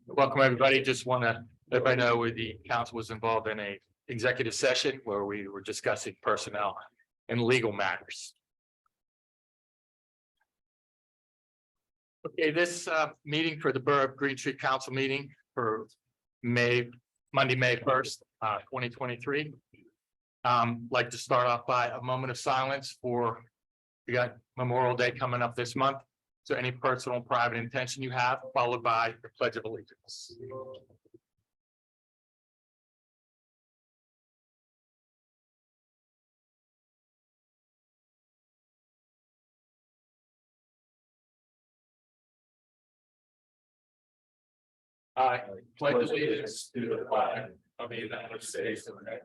Welcome, everybody. Just want to let everybody know the council was involved in a executive session where we were discussing personnel and legal matters. Okay, this meeting for the Borough of Green Tree Council meeting for Monday, May 1st, 2023. Like to start off by a moment of silence for, we got Memorial Day coming up this month. So any personal private intention you have, followed by the Pledge of Allegiance. I pledge allegiance to the flag of the United States of America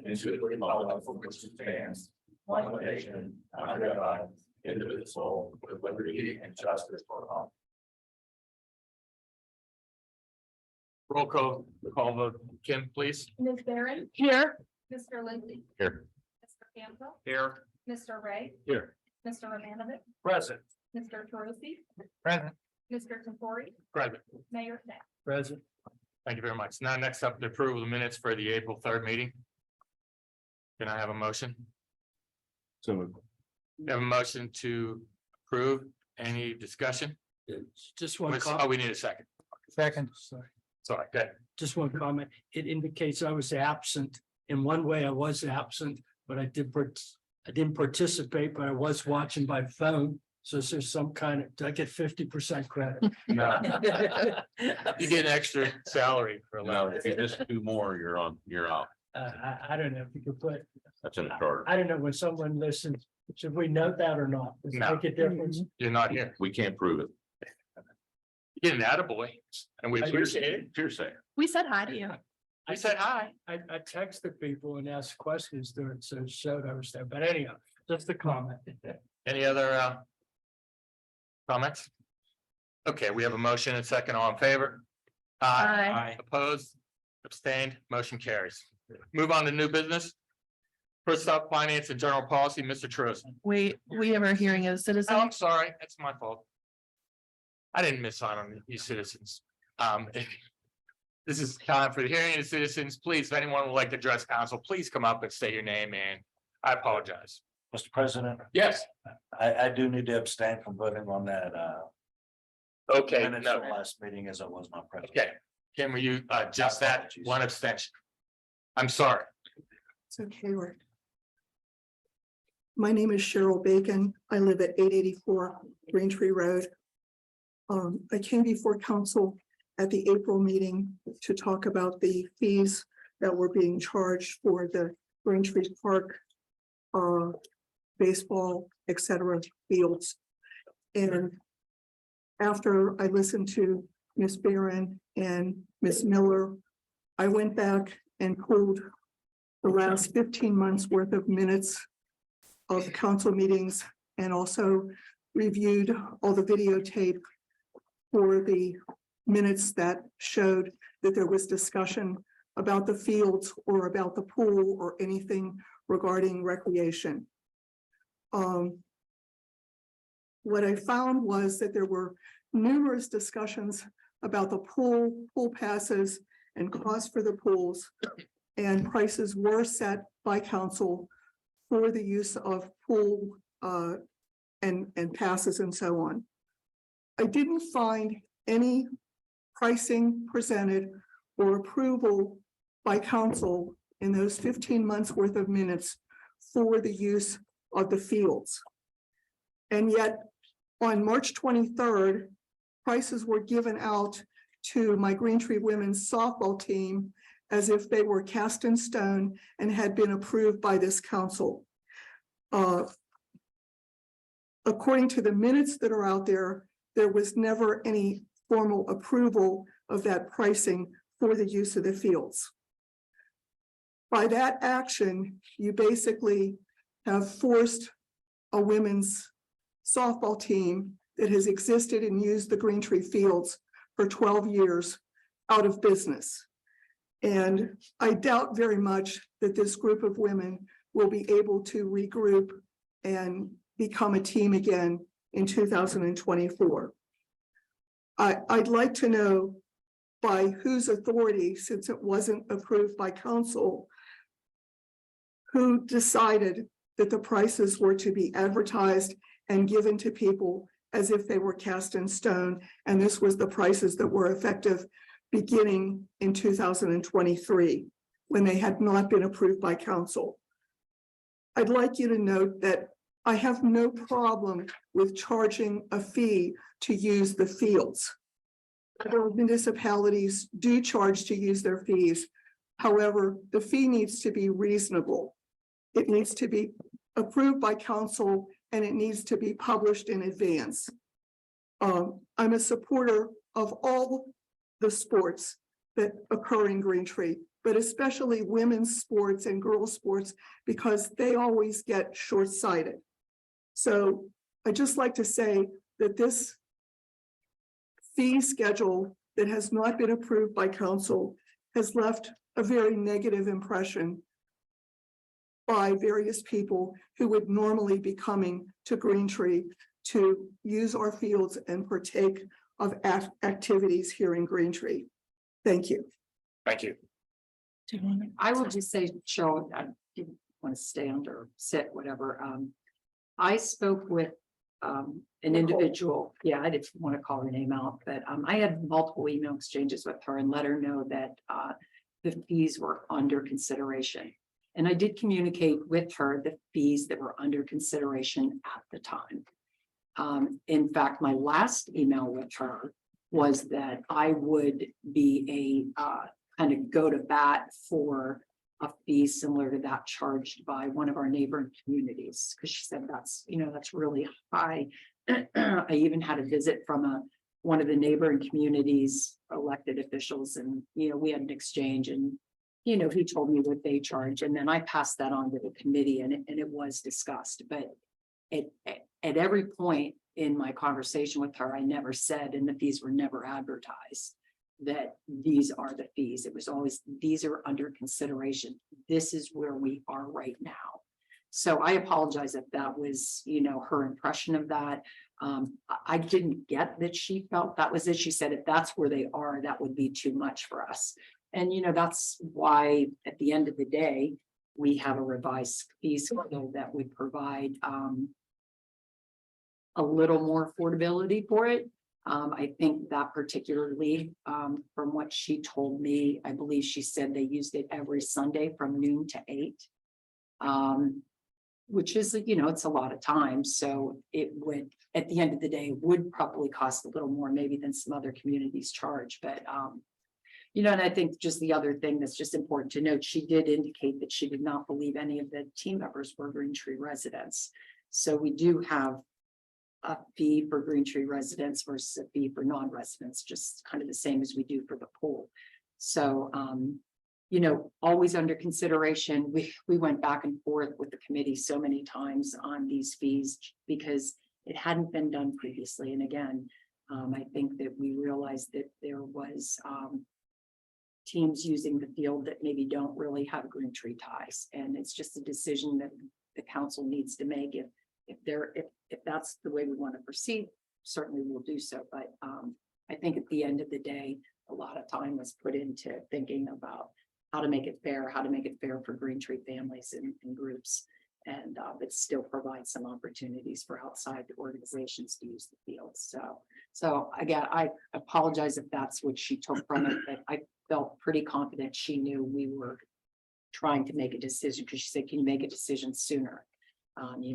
and to the republic for which it stands, one nation, under God, indivisible, with liberty and justice for all. Roll call vote. Kim, please. Ms. Barron. Here. Mr. Lindsay. Here. Mr. Campbell. Here. Mr. Ray. Here. Mr. Romanovich. Present. Mr. Torosy. Present. Mr. Tempori. Present. Mayor Snack. Present. Thank you very much. Now, next up, the approval of the minutes for the April 3rd meeting. Can I have a motion? So moved. We have a motion to approve. Any discussion? Just one Oh, comment. we need a second. Second, sorry. Sorry, good. Just one comment. It indicates I was absent. In one way, I was absent, but I didn't participate, but I was watching by phone. So is there some kind of, do I get 50% credit? No, you get an extra salary for No, allowing. if you just do more, you're out. I don't know if you could put, That's in the charter. I don't know when someone listens, should we note that or not? Does it No. make a difference? You're not here. We can't prove it. You get an attaboy, and we appreciate it. Hearsay. We said hi to you. I said hi. I texted people and asked questions there, so it showed I was there, but anyhow, just a comment. Any other comments? Okay, we have a motion and second. All in favor? Aye. Opposed, abstained, motion carries. Move on to new business. First up, finance and general policy, Mr. Truist. We have our hearing as Oh, citizens. I'm sorry, that's my fault. I didn't miss out on you citizens. This is time for the hearing of citizens. Please, if anyone would like to address council, please come up and state your name, and I apologize. Mr. President, Yes, I do need to abstain from voting on that okay, minutes of no, the last meeting as I was not present. okay. Kim, will you just that Apologies. one abstention? I'm sorry. It's okay, Rick. My name is Cheryl Bacon. I live at 884 Green Tree Road. I came before council at the April meeting to talk about the fees that were being charged for the Green Tree Park, baseball, etc. fields. And after I listened to Ms. Barron and Ms. Miller, I went back and pulled the last 15 months worth of minutes of council meetings and also reviewed all the videotape for the minutes that showed that there was discussion about the fields or about the pool or anything regarding recreation. What I found was that there were numerous discussions about the pool passes and costs for the pools, and prices were set by council for the use of pool and passes and so on. I didn't find any pricing presented or approval by council in those 15 months worth of minutes for the use of the fields. And yet on March 23rd, prices were given out to my Green Tree women's softball team as if they were cast in stone and had been approved by this council. According to the minutes that are out there, there was never any formal approval of that pricing for the use of the fields. By that action, you basically have forced a women's softball team that has existed and used the Green Tree fields for 12 years out of business. And I doubt very much that this group of women will be able to regroup and become a team again in 2024. I'd like to know by whose authority, since it wasn't approved by council, who decided that the prices were to be advertised and given to people as if they were cast in stone, and this was the prices that were effective beginning in 2023, when they had not been approved by council. I'd like you to note that I have no problem with charging a fee to use the fields. Other municipalities do charge to use their fees. However, the fee needs to be reasonable. It needs to be approved by council and it needs to be published in advance. I'm a supporter of all the sports that occur in Green Tree, but especially women's sports and girls' sports, because they always get short-sighted. So I'd just like to say that this fee schedule that has not been approved by council has left a very negative impression by various people who would normally be coming to Green Tree to use our fields and partake of activities here in Green Tree. Thank you. Thank you. I will just say, Cheryl, I didn't want to stand or sit, whatever. I spoke with an individual. Yeah, I didn't want to call her name out, but I had multiple email exchanges with her and let her know that the fees were under consideration. And I did communicate with her the fees that were under consideration at the time. In fact, my last email with her was that I would be a kind of go to bat for a fee similar to that charged by one of our neighboring communities, because she said that's, that's really high. I even had a visit from one of the neighboring communities elected officials, and we had an exchange, and he told me what they charge, and then I passed that on to the committee, and it was discussed. But at every point in my conversation with her, I never said, and the fees were never advertised, that these are the fees. It was always, these are under consideration. This is where we are right now. So I apologize if that was, her impression of that. I didn't get that she felt that was it. She said, if that's where they are, that would be too much for us. And, that's why at the end of the day, we have a revised fee schedule that would provide a little more affordability for it. I think that particularly from what she told me, I believe she said they used it every Sunday from noon to 8, which is, it's a lot of time. So it would, at the end of the day, would probably cost a little more maybe than some other communities charge. But, and I think just the other thing that's just important to note, she did indicate that she did not believe any of the team members were Green Tree residents. So we do have a fee for Green Tree residents versus a fee for non-residents, just kind of the same as we do for the pool. So, always under consideration. We went back and forth with the committee so many times on these fees because it hadn't been done previously. And again, I think that we realized that there was teams using the field that maybe don't really have Green Tree ties. And it's just a decision that the council needs to make. If that's the way we want to proceed, certainly we'll do so. But I think at the end of the day, a lot of time was put into thinking about how to make it fair for Green Tree families and groups, and but still provide some opportunities for outside organizations to use the field. So again, I apologize if that's what she took from it, but I felt pretty confident she knew we were trying to make a decision, because she said, can you make a decision sooner?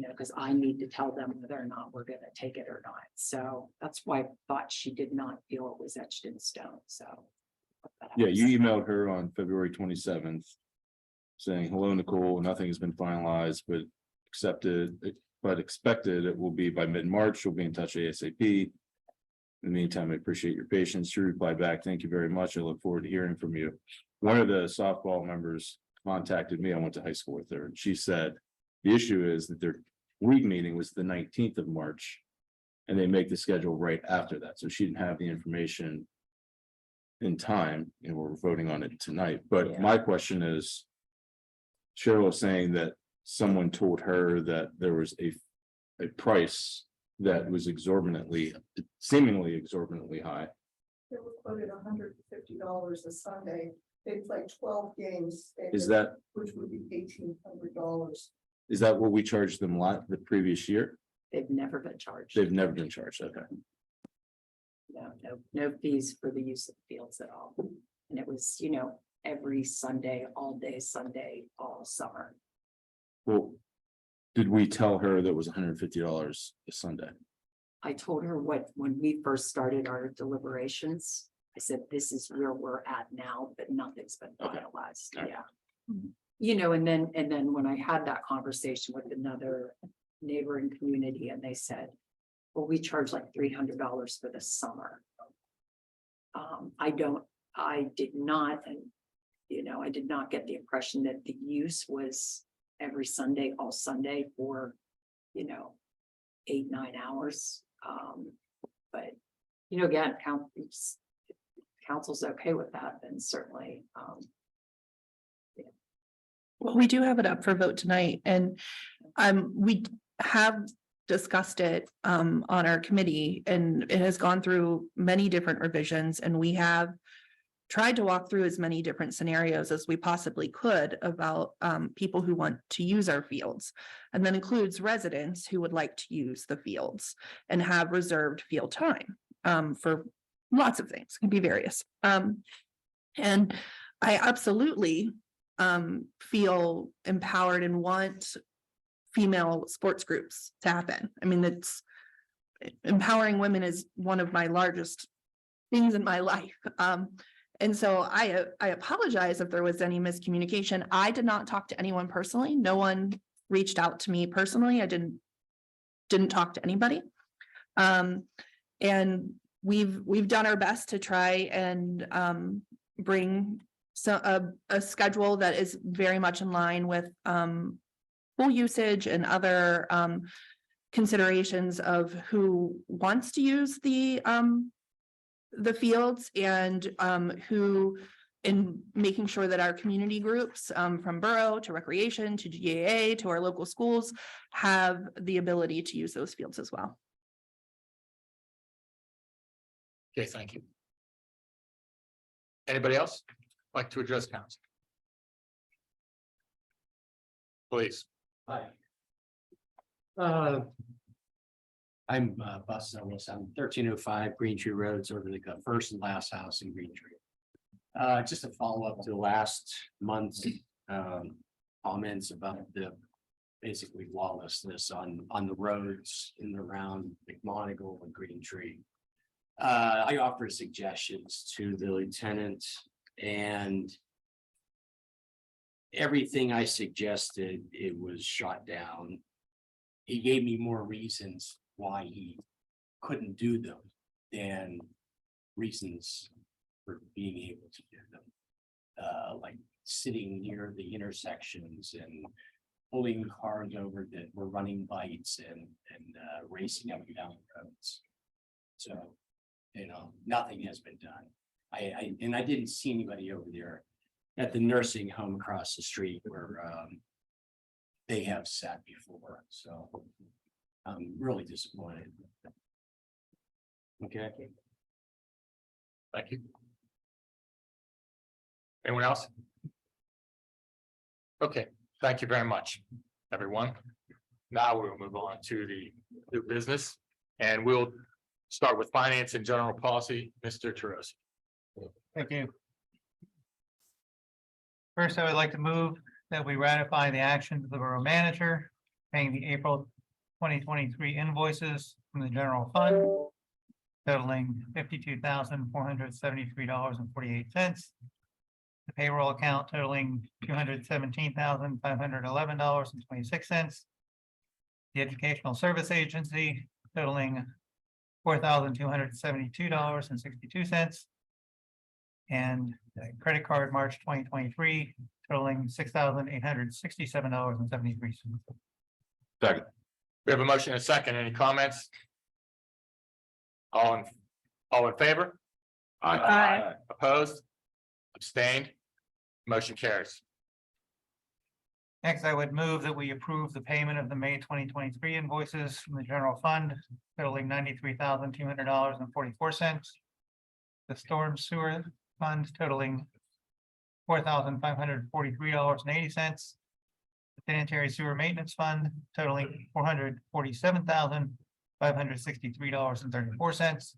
Because I need to tell them whether or not we're going to take it or not. So that's why I thought she did not feel it was etched in stone. So Yeah, you emailed her on February 27th saying, hello, Nicole, nothing has been finalized, but expected it will be by mid-March. She'll be in touch ASAP. In the meantime, I appreciate your patience. She replied back, thank you very much. I look forward to hearing from you. One of the softball members contacted me. I went to high school with her, and she said, the issue is that their league meeting was the 19th of March, and they make the schedule right after that. So she didn't have the information in time, and we're voting on it tonight. But Yeah. My question is, Cheryl is saying that someone told her that there was a price that was seemingly exorbitantly high. They were quoted $150 a Sunday. They played 12 games. Is that, Which would be $1,800. is that what we charged them the previous year? They've never been charged. They've never been charged, okay. No fees for the use of the fields at all. And it was, every Sunday, all day Sunday, all summer. Well, did we tell her that was $150 a Sunday? I told her when we first started our deliberations, I said, this is where we're at now, but nothing's been Okay. finalized, All right. yeah. And then when I had that conversation with another neighboring community, and they said, well, we charge like $300 for the summer. I did not, and, I did not get the impression that the use was every Sunday, all Sunday for, 8, 9 hours. But, again, council's okay with that, then certainly, Well, we do have it up for vote tonight, and we have discussed it on our committee, and it has gone through many different revisions, and we have tried to walk through as many different scenarios as we possibly could about people who want to use our fields. And that includes residents who would like to use the fields and have reserved field time for lots of things, can be various. And I absolutely feel empowered and want female sports groups to happen. I mean, it's empowering women is one of my largest things in my life. And so I apologize if there was any miscommunication. I did not talk to anyone personally. No one reached out to me personally. I didn't talk to anybody. And we've done our best to try and bring a schedule that is very much in line with full usage and other considerations of who wants to use the fields, and who, in making sure that our community groups from borough to recreation to GAA to our local schools have the ability to use those fields as well. Okay, thank you. Anybody else like to address council? Please. Hi. I'm Bus Ellis. I'm 1305 Green Tree Road, sort of the first and last house in Green Tree. Just a follow up to last month's comments about the basically lawlessness on the roads in and around McMonagle and Green Tree. I offered suggestions to the lieutenant, and everything I suggested, it was shot down. He gave me more reasons why he couldn't do them than reasons for being able to do them. Like sitting near the intersections and pulling cars over that were running lights and racing up and down the roads. So, nothing has been done. I didn't see anybody over there at the nursing home across the street where they have sat before, so I'm really disappointed. Okay. Thank you. Anyone else? Okay, thank you very much, everyone. Now we'll move on to the new business, and we'll start with finance and general policy, Mr. Terose. Thank you. First, I would like to move that we ratify the actions of the borough manager paying the April 2023 invoices from the general fund totaling $52,473.48. The payroll account totaling $217,511.26. The educational service agency totaling $4,272.62. And credit card March 2023 totaling $6,867.73. Second. We have a motion and a second. Any comments? All in favor? Next, I would move that we approve the payment of the May 2023 invoices from the general fund totaling $93,200.44. The storm sewer fund totaling $4,543.80. The sanitary sewer maintenance fund totaling $447,563.34.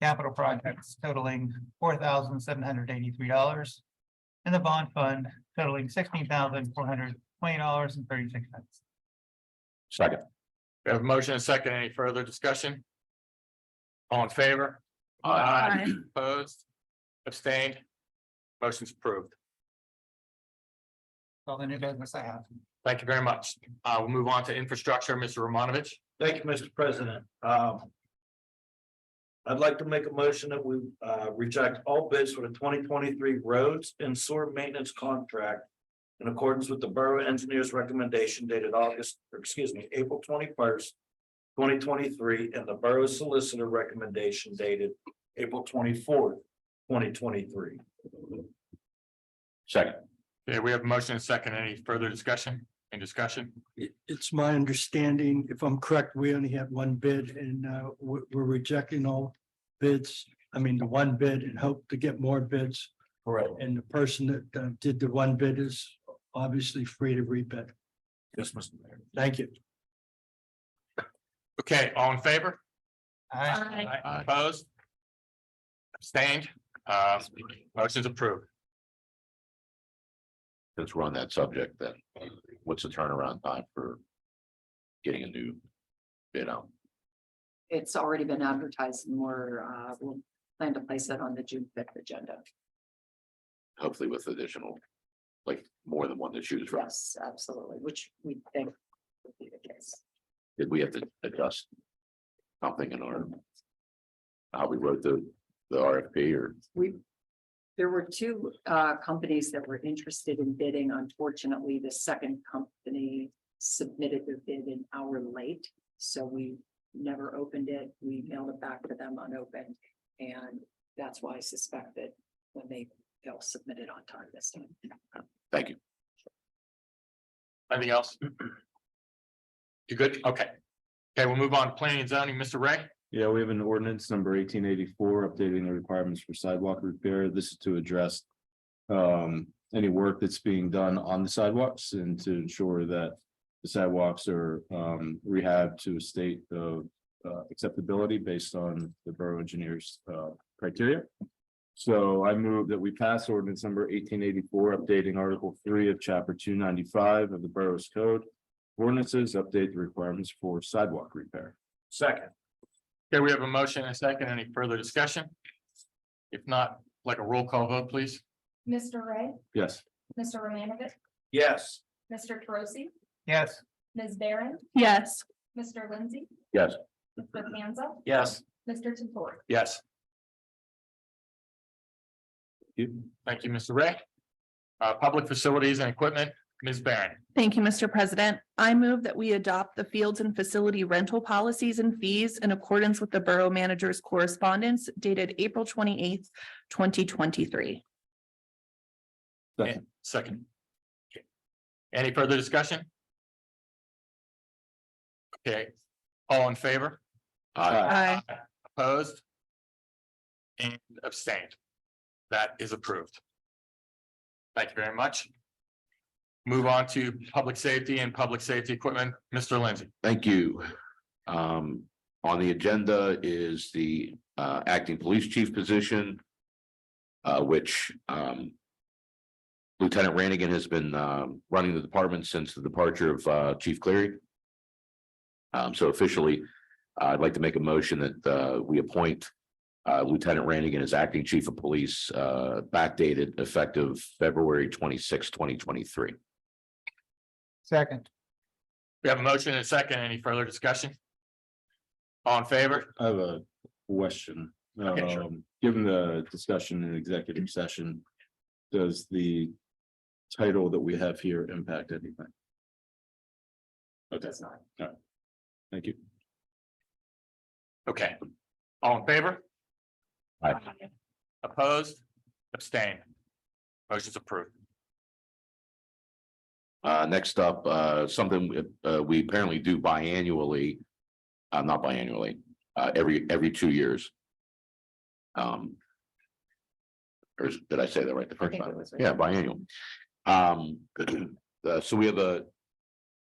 Capital projects totaling $4,783. And the bond fund totaling $16,420.36. Second. We have a motion and a second. Any further discussion? All in favor? Aye. Opposed? Abstained? Motion's approved. All the new business I have. Thank you very much. We'll move on to infrastructure, Mr. Romanovich. Thank you, Mr. President. I'd like to make a motion that we reject all bids for the 2023 roads and sewer maintenance contract in accordance with the borough engineer's recommendation dated April 21st, 2023, and the borough solicitor recommendation dated April 24th, 2023. Second. Yeah, we have a motion and a second. Any further discussion? Any discussion? It's my understanding, if I'm correct, we only had one bid and we're rejecting all bids. I mean, the one bid and hope to get more bids. Correct. And the person that did the one bid is obviously free to rebid. Yes, Mr. Mayor. Thank you. Okay, all in favor? Aye. Opposed? Abstained? Motion's approved. Since we're on that subject, then what's the turnaround time for getting a new bid out? It's already been advertised and we'll plan to place it on the June 5th agenda. Hopefully with additional, like more than one to choose from. Yes, absolutely, which we think would be the case. Did we have to adjust something in our how we wrote the RFP or? There were two companies that were interested in bidding. Unfortunately, the second company submitted their bid an hour late, so we never opened it. We mailed it back to them unopened, and that's why I suspect that when they'll submit it on time this time. Thank you. Anything else? You good? Okay. Okay, we'll move on to planning and zoning. Mr. Ray? Yeah, we have an ordinance number 1884, updating the requirements for sidewalk repair. This is to address any work that's being done on the sidewalks and to ensure that the sidewalks are rehabbed to a state of acceptability based on the borough engineer's criteria. So I move that we pass ordinance number 1884, updating Article 3 of Chapter 295 of the Borough's Code. Ordinances update the requirements for sidewalk repair. Second. Okay, we have a motion and a second. Any further discussion? If not, like a roll call vote, please. Mr. Ray, Yes. Mr. Romanovich, Yes. Mr. Troisi, Yes. Ms. Barron, Yes. Mr. Lindsay, Yes. Mr. Panza, Yes. Mr. Totori. Yes. Thank you, Mr. Ray. Public facilities and equipment, Ms. Barron. Thank you, Mr. President. I move that we adopt the fields and facility rental policies and fees in accordance with the borough manager's correspondence dated April 28th, 2023. Second. Any further discussion? Okay, all in favor? Aye. Opposed? And abstained. That is approved. Thank you very much. Move on to public safety and public safety equipment. Mr. Lindsay. Thank you. On the agenda is the acting police chief position. Which Lieutenant Rannigan has been running the department since the departure of Chief Cleary. So officially, I'd like to make a motion that we appoint Lieutenant Rannigan as acting chief of police, backdated effective February 26, 2023. Second. We have a motion and a second. Any further discussion? All in favor? I have a question. Okay, sure. Given the discussion in executive session, does the title that we have here impact anything? Okay, Does not. thank you. Okay. All in favor? Aye. Opposed? Abstained? Motion's approved. Next up, something we apparently do biannually. Not biannually, every 2 years. Or did I say that right the first think time? it was right. Yeah, biannual. So we have a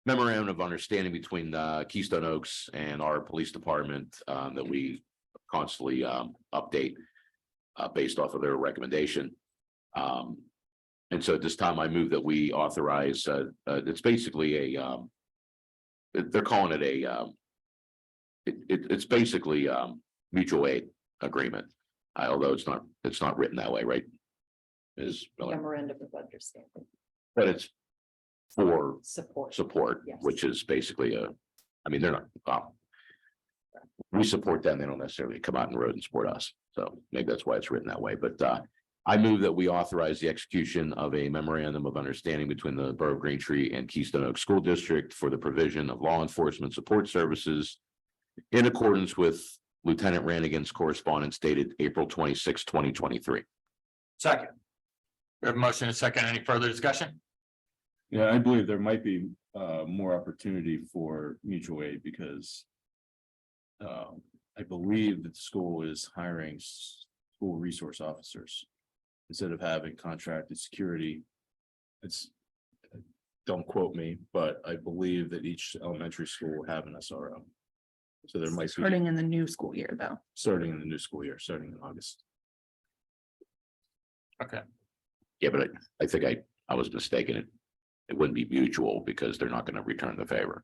memorandum of understanding between Keystone Oaks and our police department that we constantly update based off of their recommendation. And so at this time, I move that we authorize, it's basically a, they're calling it a, it's basically mutual aid agreement. Although it's not written that way, right? Is, Memorandum of understanding, but it's for support. Yes. Which is basically I mean, they're not, we support them, they don't necessarily come out on the road and support us. So maybe that's why it's written that way, but I move that we authorize the execution of a memorandum of understanding between the Borough of Green Tree and Keystone Oaks School District for the provision of law enforcement support services in accordance with Lieutenant Rannigan's correspondence dated April 26, 2023. Second. We have a motion and a second. Any further discussion? Yeah, I believe there might be more opportunity for mutual aid because. I believe that the school is hiring school resource officers. Instead of having contracted security. It's, don't quote me, but I believe that each elementary school will have an SRO. So there might be, Starting in the new school year, though. starting in the new school year, starting in August. Okay. Yeah, but I think I was mistaken. It wouldn't be mutual because they're not going to return the favor.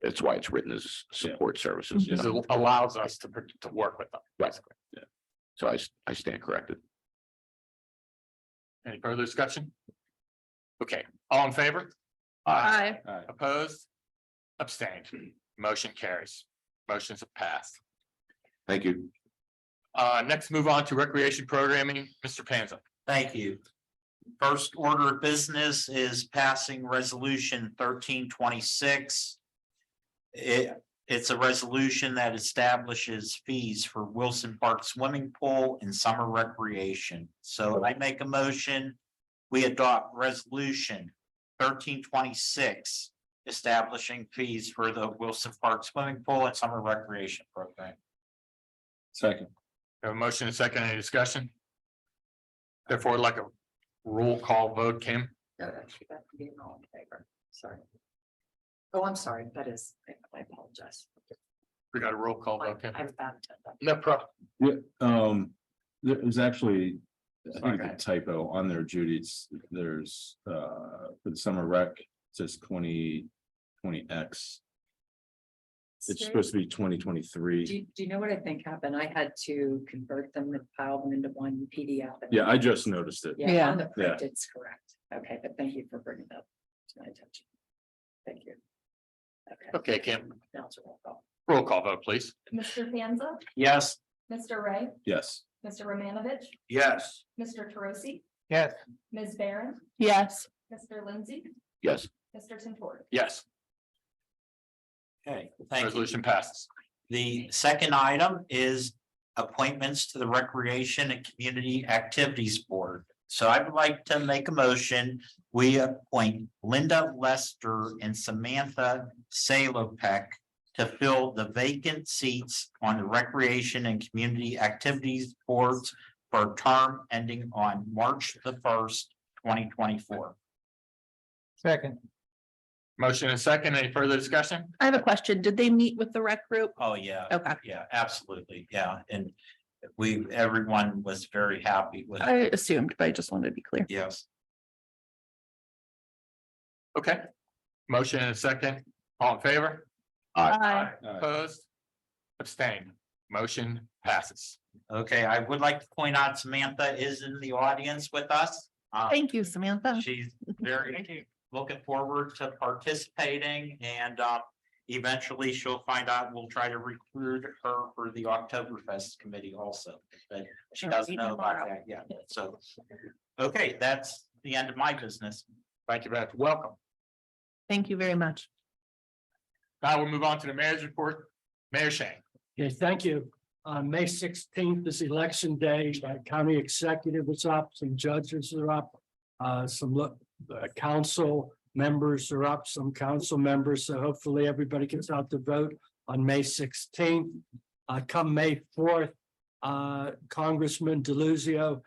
That's why it's written as support services. This allows us to work with them. Basically. Yeah. So I stand corrected. Any further discussion? Okay, all in favor? Aye. Opposed? Abstained. Motion carries. Motions have passed. Thank you. Next, move on to recreation programming. Mr. Panza. Thank you. First order of business is passing resolution 1326. It's a resolution that establishes fees for Wilson Park Swimming Pool and summer recreation. So I make a motion, we adopt resolution 1326, establishing fees for the Wilson Park Swimming Pool and summer recreation program. Second. We have a motion and a second. Any discussion? Therefore, like a roll call vote, Kim. No, actually, that could be an all in favor. Sorry. Oh, I'm sorry. That is, I apologize. We got a roll call vote, Kim. I'm bad. No problem. Yeah, there was actually, I Sorry, think go a ahead. typo on there, Judy. There's for the summer rec, it says 2020X. It's supposed to be 2023. Do you know what I think happened? I had to convert them and file them into one PDF. Yeah, I just noticed it. Yeah, on the Yeah. print, it's correct. Okay, but thank you for bringing that to my attention. Thank you. Okay, Kim. Now it's a roll call. Roll call vote, please. Mr. Panza, Yes. Mr. Ray, Yes. Mr. Romanovich, Yes. Mr. Tarosi, Yes. Ms. Barron, Yes. Mr. Lindsay, Yes. Mr. Tintori. Yes, Okay, thank you. resolution passes. The second item is appointments to the Recreation and Community Activities Board. So I would like to make a motion. We appoint Linda Lester and Samantha Salopek to fill the vacant seats on the Recreation and Community Activities Boards for a term ending on March the 1st, 2024. Second. Motion and a second. Any further discussion? I have a question. Did they meet with the rec group? Oh, yeah. Okay, Yeah, absolutely. Yeah, and everyone was very happy with I it. assumed, but I just wanted to be clear. Yes. Okay. Motion and a second. All in favor? Aye. Opposed? Abstained. Motion passes. Okay, I would like to point out Samantha is in the audience with us. Thank you, Samantha. She's very looking forward to participating and eventually she'll find out. We'll try to recruit her for the Oktoberfest committee also, but she doesn't know about that yet. So, okay, that's the end of my business. Thank you very much. Welcome. Thank you very much. Now we'll move on to the mayor's report. Mayor Shane. Okay, thank you. On May 16th is election day. County executive is up, some judges are up. Some the council members are up, some council members, so hopefully everybody gets out to vote on May 16th. Come May 4th, Congressman DeLuzio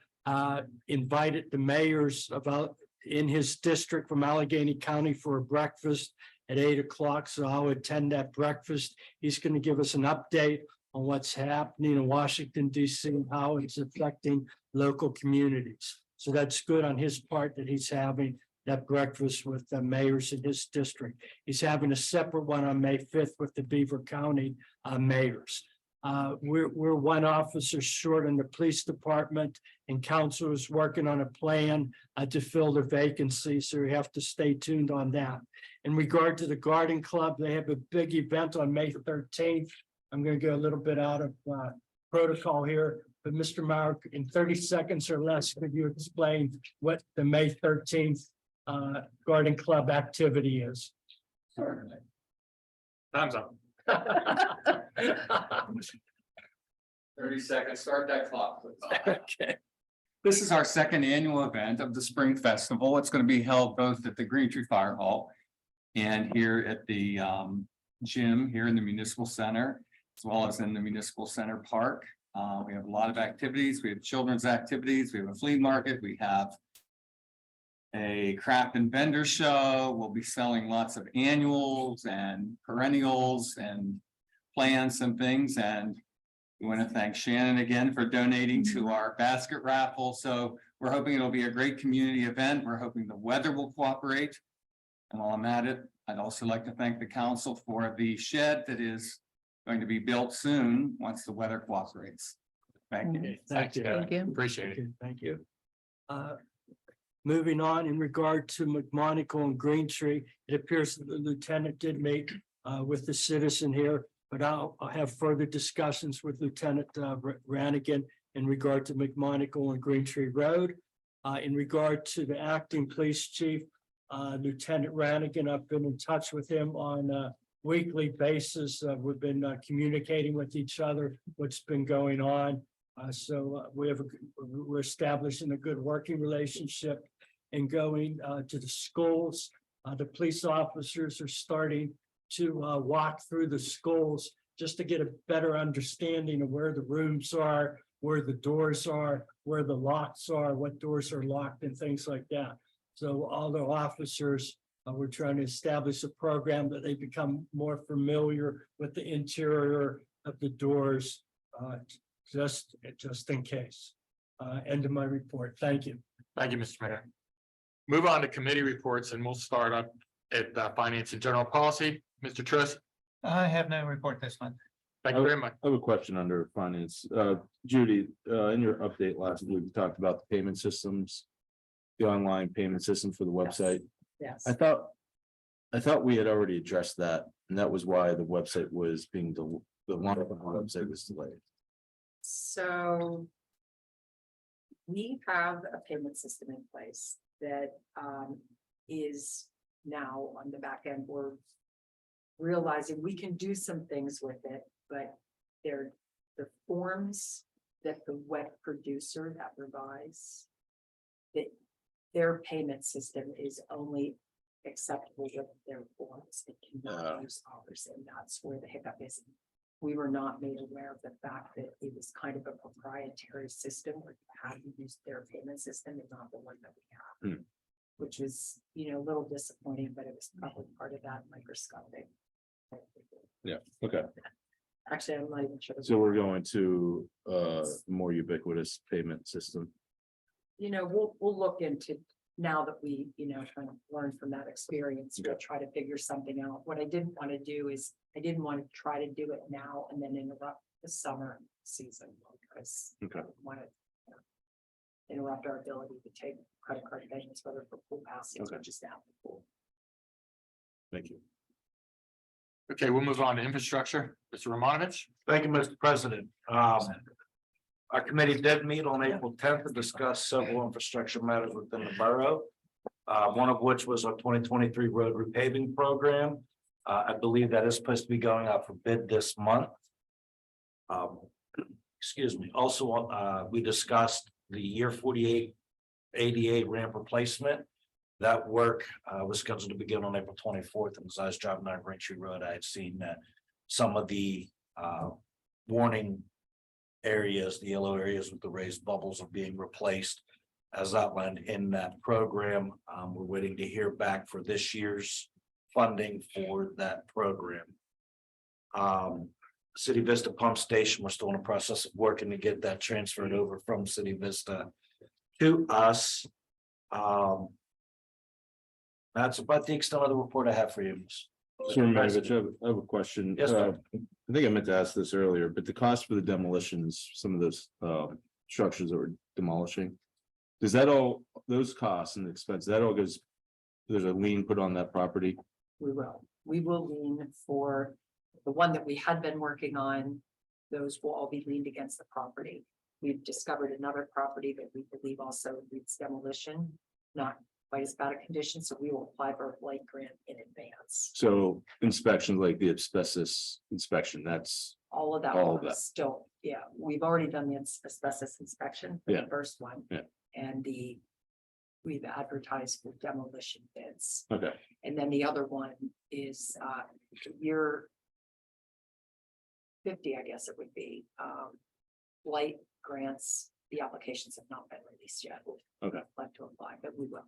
invited the mayors about in his district from Allegheny County for a breakfast at 8 o'clock. So I'll attend that breakfast. He's going to give us an update on what's happening in Washington, DC, and how it's affecting local communities. So that's good on his part that he's having that breakfast with the mayors in his district. He's having a separate one on May 5th with the Beaver County mayors. We're one officer short in the police department, and council is working on a plan to fill the vacancy, so we have to stay tuned on that. In regard to the Garden Club, they have a big event on May 13th. I'm going to go a little bit out of protocol here, but Mr. Mauer, in 30 seconds or less, could you explain what the May 13th Garden Club activity is? Time's up. 30 seconds, start that clock. Okay. This is our second annual event of the Spring Festival. It's going to be held both at the Green Tree Fire Hall and here at the gym here in the Municipal Center, as well as in the Municipal Center Park. We have a lot of activities. We have children's activities. We have a flea market. We have a craft and vendor show. We'll be selling lots of annuals and perennials and plants and things. And we want to thank Shannon again for donating to our basket raffle. So we're hoping it'll be a great community event. We're hoping the weather will cooperate. And while I'm at it, I'd also like to thank the council for the shed that is going to be built soon once the weather cooperates. Thank you. Thank you. Thank you. Appreciate it. Thank you. Moving on, in regard to McMonagle and Green Tree, it appears that the lieutenant did meet with the citizen here, but I'll have further discussions with Lieutenant Ranigan in regard to McMonagle and Green Tree Road. In regard to the acting police chief, Lieutenant Ranigan, I've been in touch with him on a weekly basis. We've been communicating with each other, what's been going on. We're establishing a good working relationship and going to the schools. The police officers are starting to walk through the schools just to get a better understanding of where the rooms are, where the doors are, where the locks are, what doors are locked and things like that. So all the officers, we're trying to establish a program that they become more familiar with the interior of the doors, just in case. End of my report. Thank you. Thank you, Mr. Mayor. Move on to committee reports, and we'll start up at Finance and General Policy. Mr. Truss, I have no report this month. thank you very much. I have a question under finance. Judy, in your update last week, we talked about the payment systems, the online payment system for the website. Yes. I thought we had already addressed that, and that was why the website was being the one of the website was delayed. So we have a payment system in place that is now on the back end. We're realizing we can do some things with it, but they're the forms that the web producer that provides, that their payment system is only acceptable with their forms. It cannot use ours, and that's where the hiccup is. We were not made aware of the fact that it was kind of a proprietary system where you had to use their payment system and not the one that we have. Which was, a little disappointing, but it was probably part of that microscopic. Yeah, okay. Actually, I'm not even sure. So we're going to more ubiquitous payment system. We'll look into, now that we, kind of learned from that experience, we'll try to figure something out. What I didn't want to do is, I didn't want to try to do it now and then interrupt the summer season, because I Okay. don't want to interrupt our ability to take credit card payments, whether for pool passes or just out the pool. Thank you. Okay, we'll move on to infrastructure. Mr. Romanovich. Thank you, Mr. President. Our committee did meet on April 10th to discuss several infrastructure matters within the borough. One of which was our 2023 road repaving program. I believe that is supposed to be going out for bid this month. Excuse me. Also, we discussed the year 48 ADA ramp replacement. That work was scheduled to begin on April 24th, and as I was driving down Green Tree Road, I had seen that some of the warning areas, the yellow areas with the raised bubbles are being replaced as outlined in that program. We're waiting to hear back for this year's funding for that program. City Vista Pump Station, we're still in the process of working to get that transferred over from City Vista to us. That's about the extent of the report I have for you. Sir Magovich, I have a question. Yes, sir. I think I meant to ask this earlier, but the cost for the demolitions, some of those structures that we're demolishing. Does that all, those costs and expense, that all goes, there's a lien put on that property? We will lean for the one that we had been working on. Those will all be leaned against the property. We've discovered another property that we believe also needs demolition, not quite as bad a condition, so we will apply for a blight grant in advance. So inspection like the asbestos inspection, that's, All of that All of work that. still, yeah, we've already done the asbestos inspection for Yeah. the first one. Yeah. And we've advertised for demolition bids. okay, And then the other one is year 50, I guess it would be. Blight grants, the applications have not been released yet. Okay. Like to apply, but we will.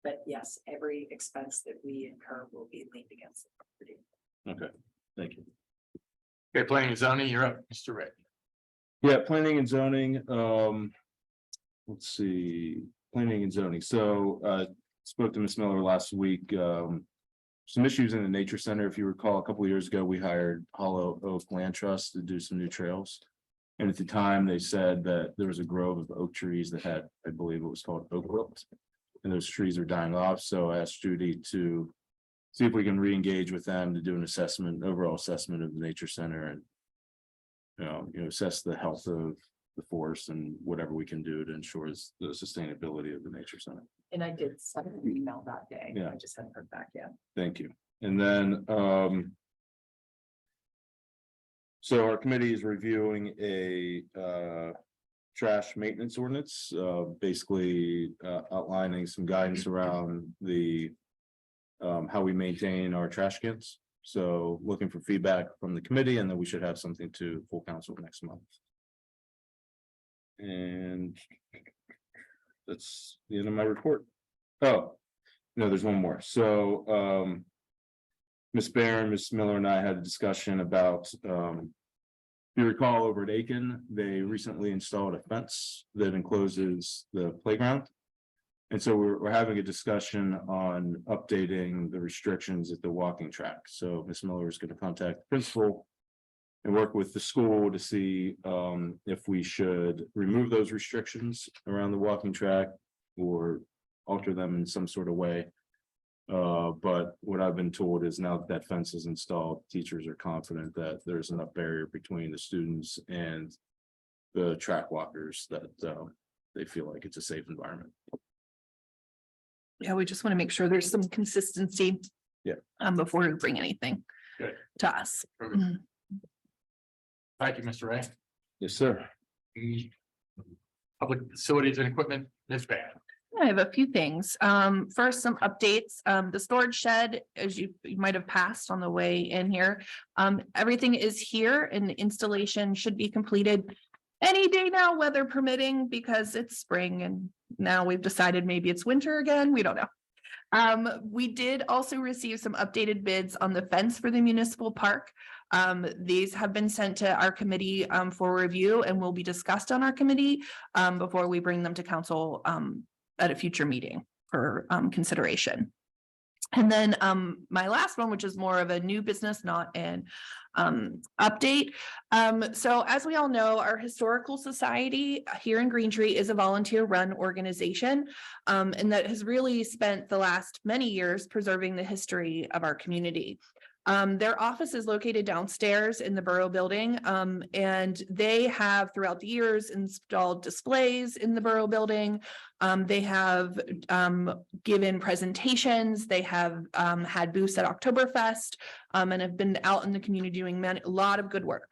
But yes, every expense that we incur will be leaned against the property. okay, thank you. Okay, planning and zoning, you're up, Mr. Ray. Yeah, planning and zoning, let's see, planning and zoning, so, spoke to Ms. Miller last week, some issues in the nature center, if you recall, a couple of years ago, we hired Hollow Oak Land Trust to do some new trails. And at the time, they said that there was a grove of oak trees that had, I believe it was called oak wilt. And those trees are dying off, so I asked Judy to see if we can re-engage with them to do an assessment, overall assessment of the nature center and assess the health of the forest and whatever we can do to ensure the sustainability of the nature center. And I did send an email that day. Yeah. I just hadn't heard back yet. Thank you. And then, so our committee is reviewing a, trash maintenance ordinance, basically, outlining some guidance around the, how we maintain our trash cans. So looking for feedback from the committee, and then we should have something to full council next month. And that's the end of my report. Oh, no, there's one more. So, Ms. Barron, Ms. Miller and I had a discussion about, if you recall, over at Aiken, they recently installed a fence that encloses the playground. And so we're having a discussion on updating the restrictions at the walking track. So Ms. Miller is going to contact the principal and work with the school to see if we should remove those restrictions around the walking track or alter them in some sort of way. But what I've been told is now that that fence is installed, teachers are confident that there's enough barrier between the students and the track walkers that they feel like it's a safe environment. Yeah, we just want to make sure there's some consistency. Yeah. Before we bring anything Good. to us. Perfect. Mhm. Thank you, Mr. Ray. Yes, sir. Public facilities and equipment, Ms. Barron. I have a few things. First, some updates. The storage shed, as you might have passed on the way in here. Everything is here and the installation should be completed any day now, weather permitting, because it's spring and now we've decided maybe it's winter again. We don't know. We did also receive some updated bids on the fence for the municipal park. These have been sent to our committee for review and will be discussed on our committee before we bring them to council at a future meeting for consideration. And then my last one, which is more of a new business, not an update. So as we all know, our historical society here in Green Tree is a volunteer-run organization, and that has really spent the last many years preserving the history of our community. Their office is located downstairs in the Borough Building, and they have throughout the years installed displays in the Borough Building. They have given presentations. They have had booths at Oktoberfest and have been out in the community doing a lot of good work.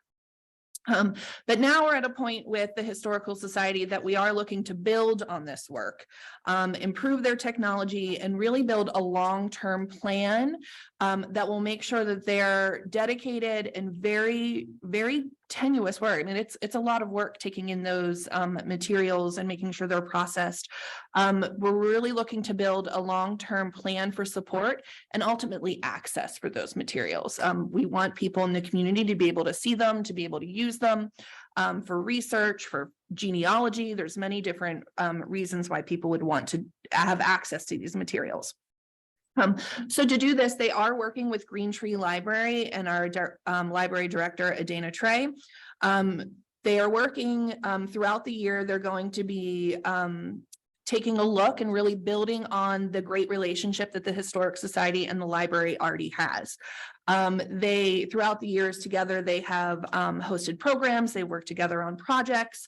But now we're at a point with the Historical Society that we are looking to build on this work, improve their technology and really build a long-term plan that will make sure that they're dedicated and very, very tenuous work. I mean, it's a lot of work taking in those materials and making sure they're processed. We're really looking to build a long-term plan for support and ultimately access for those materials. We want people in the community to be able to see them, to be able to use them for research, for genealogy. There's many different reasons why people would want to have access to these materials. So to do this, they are working with Green Tree Library and our library director, Adana Trey. They are working throughout the year. They're going to be taking a look and really building on the great relationship that the Historic Society and the library already has. They, throughout the years together, they have hosted programs, they work together on projects.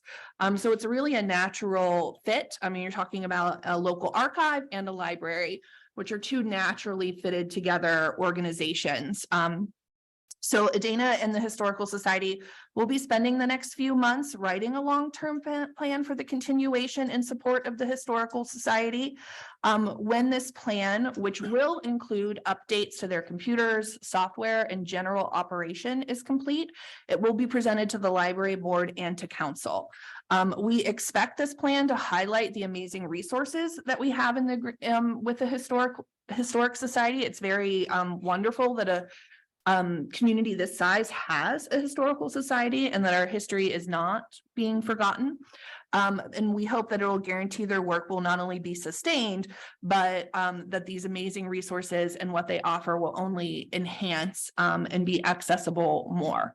So it's really a natural fit. I mean, you're talking about a local archive and a library, which are two naturally fitted together organizations. So Adana and the Historical Society will be spending the next few months writing a long-term plan for the continuation and support of the Historical Society. When this plan, which will include updates to their computers, software, and general operation is complete, it will be presented to the library board and to council. We expect this plan to highlight the amazing resources that we have in the with the Historic Society. It's very wonderful that a community this size has a historical society and that our history is not being forgotten. And we hope that it will guarantee their work will not only be sustained, but that these amazing resources and what they offer will only enhance and be accessible more.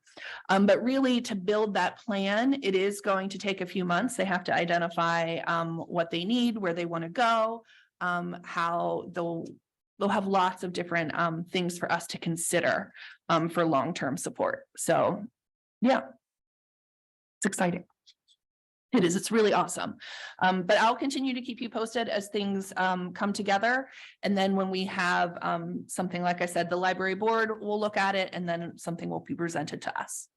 But really, to build that plan, it is going to take a few months. They have to identify what they need, where they want to go, how they'll have lots of different things for us to consider for long-term support. So yeah, it's exciting. It is, it's really awesome. But I'll continue to keep you posted as things come together. And then when we have something, like I said, the library board will look at it and then something will be presented to us.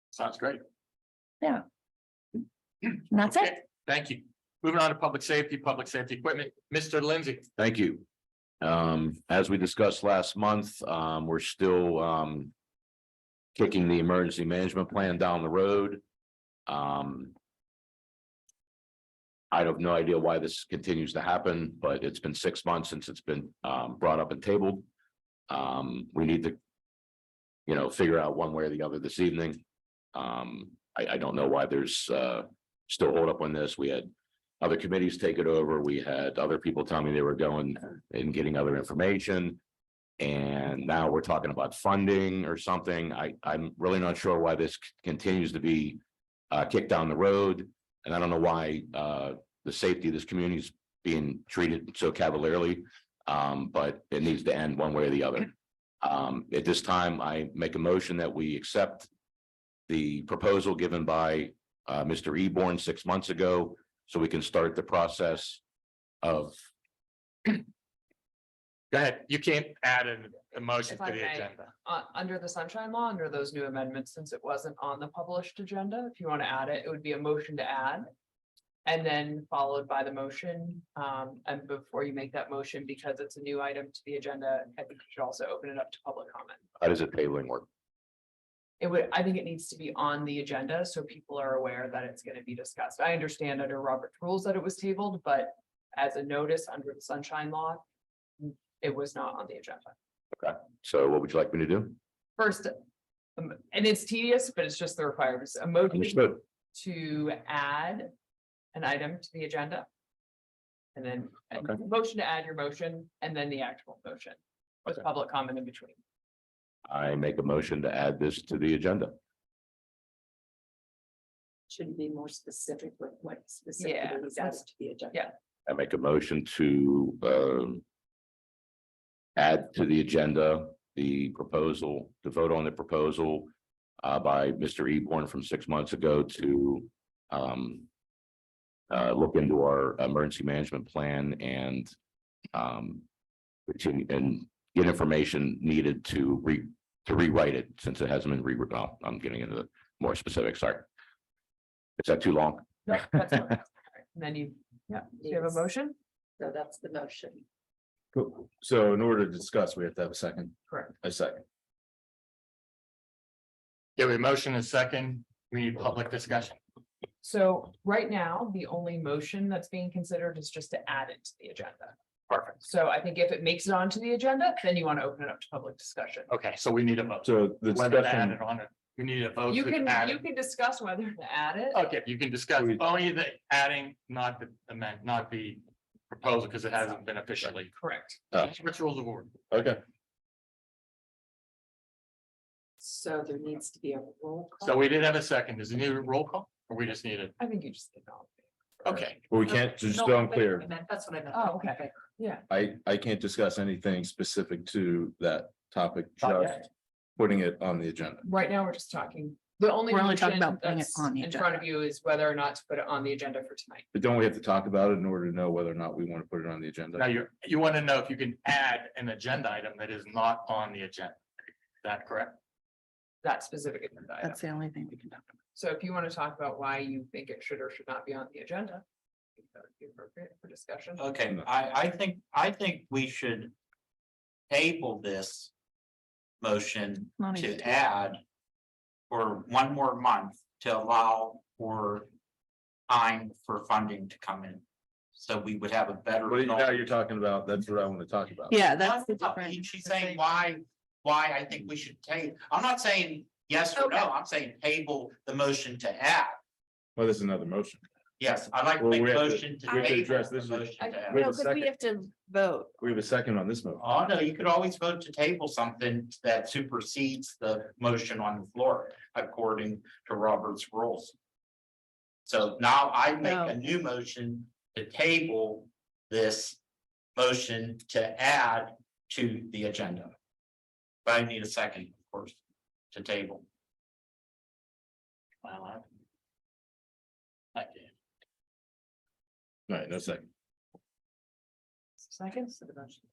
Sounds great. Yeah. And that's Okay, it. thank you. Moving on to public safety equipment, Mr. Lindsay. Thank you. As we discussed last month, we're still kicking the emergency management plan down the road. I have no idea why this continues to happen, but it's been 6 months since it's been brought up and tabled. We need to, figure out one way or the other this evening. I don't know why there's still hold up on this. We had other committees take it over. We had other people tell me they were going and getting other information. And now we're talking about funding or something. I'm really not sure why this continues to be kicked down the road. And I don't know why the safety of this community is being treated so cavalierly, but it needs to end one way or the other. At this time, I make a motion that we accept the proposal given by Mr. Eborn 6 months ago, so we can start the process of. Go ahead. You can't add an emotion If to I the may. agenda. Under the sunshine law, under those new amendments, since it wasn't on the published agenda, if you want to add it, it would be a motion to add. And then followed by the motion. And before you make that motion, because it's a new item to the agenda, I think you should also open it up to public comment. How does it tabling work? I think it needs to be on the agenda so people are aware that it's going to be discussed. I understand under Robert's rules that it was tabled, but as a notice under the sunshine law, it was not on the agenda. Okay, so what would you like me to do? First, and it's tedious, but it's just the requirements. A motion Understood. to add an item to the agenda. And then a Okay. motion to add your motion and then the actual motion with Okay. public comment in between. I make a motion to add this to the agenda. Should be more specific with what specifically Yeah. is added to the agenda. Yeah. I make a motion to add to the agenda the proposal, to vote on the proposal by Mr. Eborn from 6 months ago to look into our emergency management plan and continue and get information needed to to rewrite it since it hasn't been well, I'm getting into the more specifics, sorry. Is that too long? No, that's fine. And then you, yeah, do you have a motion? So that's the motion. Cool. So in order to discuss, we have to have a second. Correct. A second. Yeah, we have motion and second. We need public discussion. So right now, the only motion that's being considered is just to add it to the agenda. Perfect. So I think if it makes it onto the agenda, then you want to open it up to public discussion. Okay, so we need a vote. So the Whether to add discussion, it on it. We need a vote. You to can, add you it. can discuss whether to add it. Okay, you can discuss We- only the adding, not the amend, not the proposal, because it hasn't been officially. Correct. Which rules of order? okay, So there needs to be a roll call. So we did have a second. Does it need a roll call or we just need it? I think you just did all. Okay, well, we can't, just No, so I'm wait, clear, I meant- That's what I meant. Oh, okay. Yeah. I can't discuss anything specific to that topic, Not just putting it on the agenda. Right now, we're just talking, the only. We're only talking motion about putting it that's on the in front of you is whether or not to put it on the agenda for tonight. But don't we have to talk about it in order to know whether or not we want to put it on the agenda? now you want to know if you can add an agenda item that is not on the agenda. Is that correct? That specific agenda item. That's the only thing we can talk about. So if you want to talk about why you think it should or should not be on the agenda. I think that would be appropriate for discussion. Okay, I think we should table this motion Not even- to add for one more month to allow for time for funding to come in. So we would have a better. Well, now you're talking about, that's what I want to talk about. Yeah, No, that's the no, difference. She's saying why I think we should take, I'm not saying yes or Okay. no, I'm saying table the motion to add. Well, this is another motion. Yes, I'd like to Well, make we a have to- motion to we have to table address the this. motion to add. We have a second. to vote. We have a second on this motion. Oh, no, you could always vote to table something that supersedes the motion on the floor, according to Robert's rules. So now I make No. a new motion to table this motion to add to the agenda. But I need a second, of course, to table. Well, All right, no second. Seconds to the motion.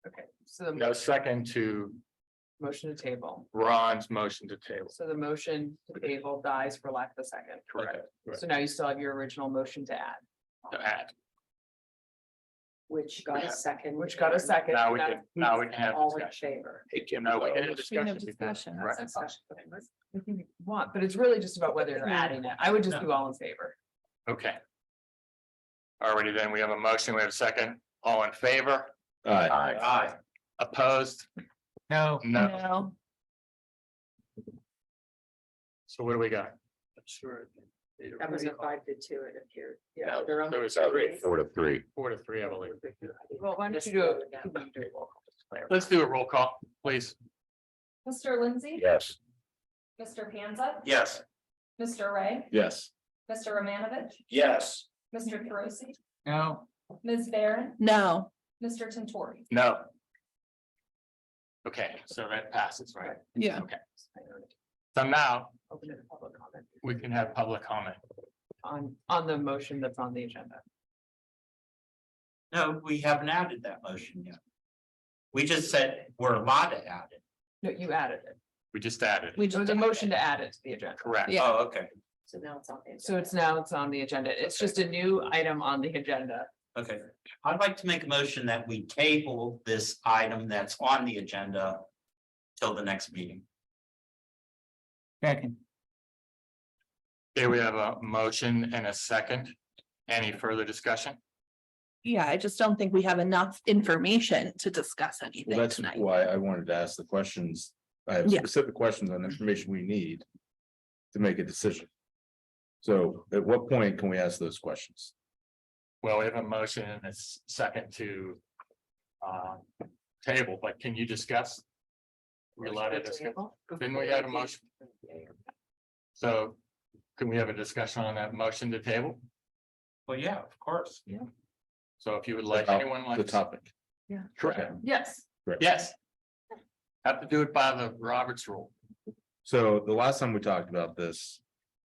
Okay, so the no second to motion to table. Ron's motion to table. So the motion to table dies for lack of a second. Correct. So now you still have your original motion to add, To add. Which got Yeah. a second. which got a second. Now we can have All in discussion. favor. Hey, Kim, No, we uh, can have Speaking of discussion. discussion, Right. If you want, but it's really just about whether you're adding it. I would just do all in favor. Okay. Alrighty, then we have a motion, we have a second, all in favor, All right, Aye. opposed, No, no, No, so what do we got? Sure. That was a 5-2, it appeared. Yeah. They're on There was three. 4-3. 4-3, I believe. Well, why don't Just you do vote it? again. you can do a roll call, just to clarify. Let's do a roll call, please. Mr. Lindsay. Yes. Mr. Panza. Yes. Mr. Ray. yes, Mr. Romanovich. Yes. Mr. Carosi. no, Ms. Barron. no, Mr. Tentori. No. Okay, so that passes, right? yeah. Okay, so now Open it to public comment we can have public comment. on the motion that's on the agenda. No, we haven't added that motion yet. We just said we're allowed to add it. No, you added it. We just added, We It was just, a motion to add it to the agenda. correct? Yeah. Oh, okay, So now it's on. the So it's now, it's on the agenda. It's just a new item on the agenda. okay. I'd like to make a motion that we table this item that's on the agenda till the next meeting. second, Okay, we have a motion and a second. Any further discussion? yeah, I just don't think we have enough information to discuss well, anything that's tonight. why I wanted to ask the questions. I have Yeah. specific questions on the information we need to make a decision. So at what point can we ask those questions? Well, we have a motion and a second to table, but can you discuss? We allowed to discuss, didn't we have a motion? So can we have a discussion on that motion to table? Well, yeah, of course. So if you would like, About anyone like? The topic. Correct, Yes. yes. Have to do it by the Roberts rule. So the last time we talked about this,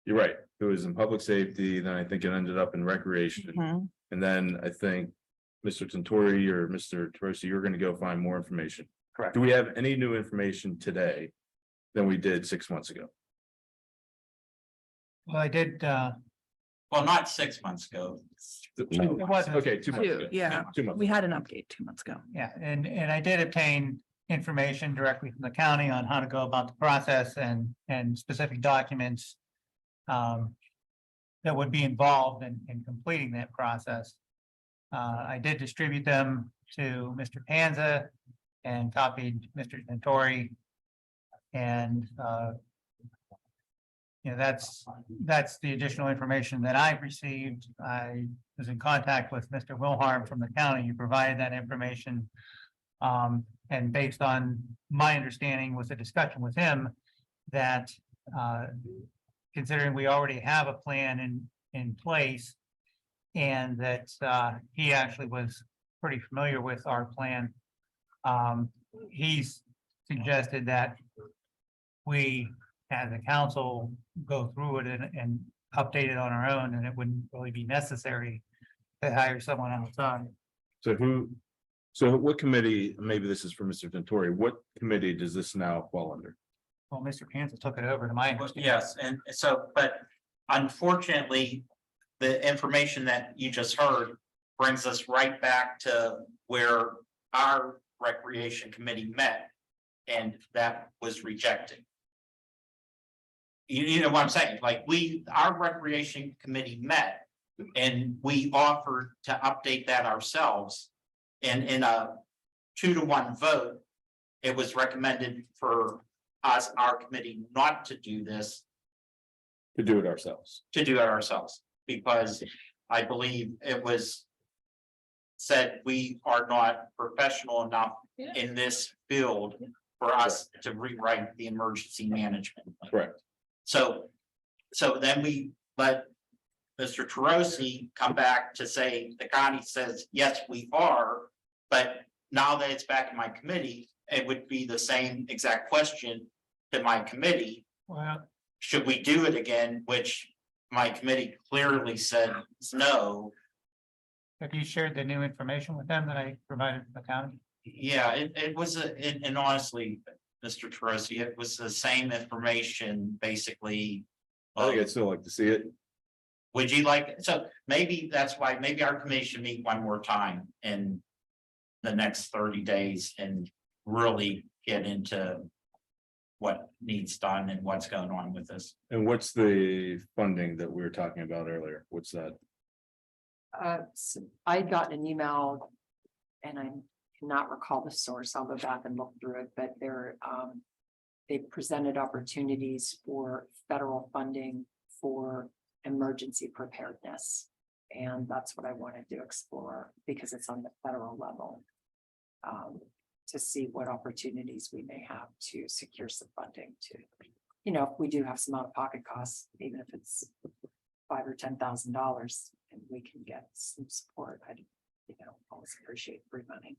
you're right, it was in public safety, then I think it ended up in recreation. Mhm. And then I think Mr. Tentori or Mr. Trosi, you're gonna go find more information. Correct. Do we have any new information today than we did 6 months ago? Well, I did, Well, not 6 months ago. it wasn't. Okay, 2 months Two, ago. yeah. 2 months. We had an update 2 months ago. Yeah, and I did obtain information directly from the county on how to go about the process and specific documents. That would be involved in completing that process. I did distribute them to Mr. Panza and copied Mr. Santori. And that's the additional information that I've received. I was in contact with Mr. Wilharm from the county. He provided that information. And based on my understanding with the discussion with him, that considering we already have a plan in place, and that he actually was pretty familiar with our plan, he's suggested that we, as a council, go through it and update it on our own, and it wouldn't really be necessary to hire someone outside. So what committee, maybe this is for Mr. Ventori, what committee does this now fall under? Well, Mr. Panza took it over to my understanding. Yes, and so, but unfortunately, the information that you just heard brings us right back to where our recreation committee met, and that was rejected. You know what I'm saying? Like our recreation committee met, and we offered to update that ourselves. And in a 2-to-1 vote, it was recommended for us, our committee, not to do this, To do it ourselves. because I believe it was said we are not professional enough in this field for us to rewrite the emergency management. Correct. So then we let Mr. Tarosi come back to say, the county says, yes, we are, but now that it's back in my committee, it would be the same exact question to my committee. Well, Should we do it again? Which my committee clearly said no. have you shared the new information with them that I provided to the county? Yeah, it was and honestly, Mr. Tarosi, it was the same information, basically. I think I'd still like to see it. Would you like, so maybe that's why, maybe our committee should meet one more time in the next 30 days and really get into what needs done and what's going on with this. And what's the funding that we were talking about earlier? What's that? So I got an email and I cannot recall the source. I'll go back and look through it, but they presented opportunities for federal funding for emergency preparedness. And that's what I wanted to explore because it's on the federal level. To see what opportunities we may have to secure some funding to, if we do have some out-of-pocket costs, even if it's $5,000 or $10,000, and we can get some support. I always appreciate free money.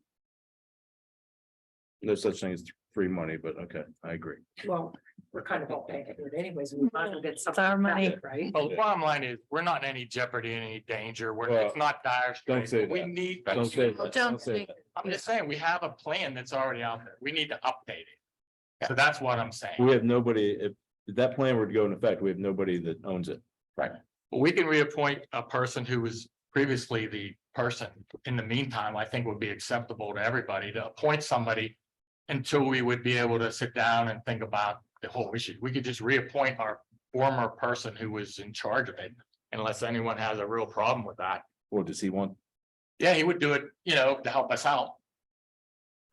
No such thing as free money, but okay, I agree. Well, we're kind of all paying for it anyways. We might as well get It's something our money. back, right? Well, the bottom line is, we're not in any jeopardy, any danger. Well, It's not dire. don't say We that. need. Don't say Well, that. don't Don't say say- that. I'm just saying, we have a plan that's already out there. We need to update it. So that's what I'm saying. We have nobody, if that plan were to go in effect, we have nobody that owns it. Right. But we can reappoint a person who was previously the person. In the meantime, I think would be acceptable to everybody to appoint somebody until we would be able to sit down and think about the whole issue. We could just reappoint our former person who was in charge of it, unless anyone has a real problem with that. Or does he want? Yeah, he would do it, to help us out.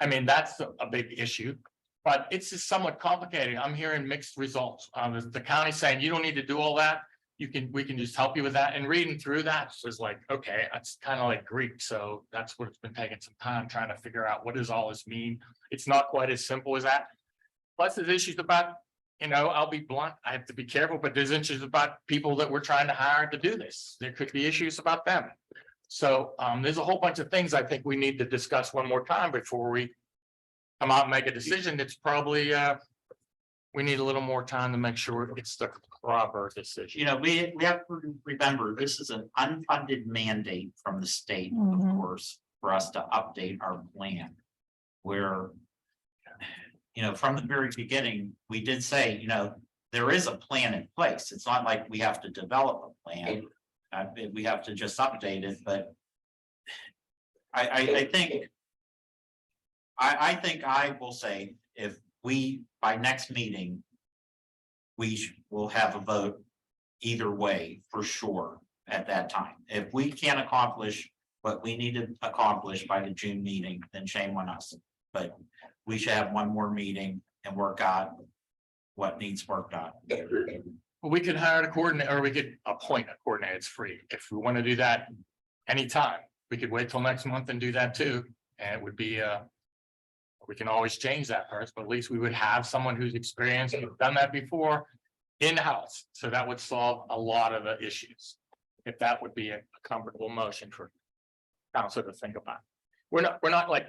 I mean, that's a big issue, but it's just somewhat complicated. I'm hearing mixed results. The county saying you don't need to do all that. We can just help you with that. And reading through that was like, okay, that's kind of like Greek. So that's what it's been taking some time trying to figure out what does all this mean. It's not quite as simple as that. Plus there's issues about, I'll be blunt, I have to be careful, but there's issues about people that we're trying to hire to do this. There could be issues about them. So there's a whole bunch of things I think we need to discuss one more time before we come out and make a decision. It's probably we need a little more time to make sure it's the proper decision. We have to remember, this is an unfunded mandate from the state, of Mhm. course, for us to update our plan. Where from the very beginning, we did say, there is a plan in place. It's not like we have to develop a plan. We have to just update it, but I think I will say, if we, by next meeting, we will have a vote either way for sure at that time. If we can't accomplish what we need to accomplish by the June meeting, then shame on us. But we should have one more meeting and work out what needs worked on. We could hire a coordinator, or we could appoint a coordinator. It's free. If we want to do that anytime, we could wait till next month and do that too. And it would be, we can always change that first, but at least we would have someone who's experienced and done that before in-house. So that would solve a lot of the issues. If that would be a comfortable motion for council to think about. We're not like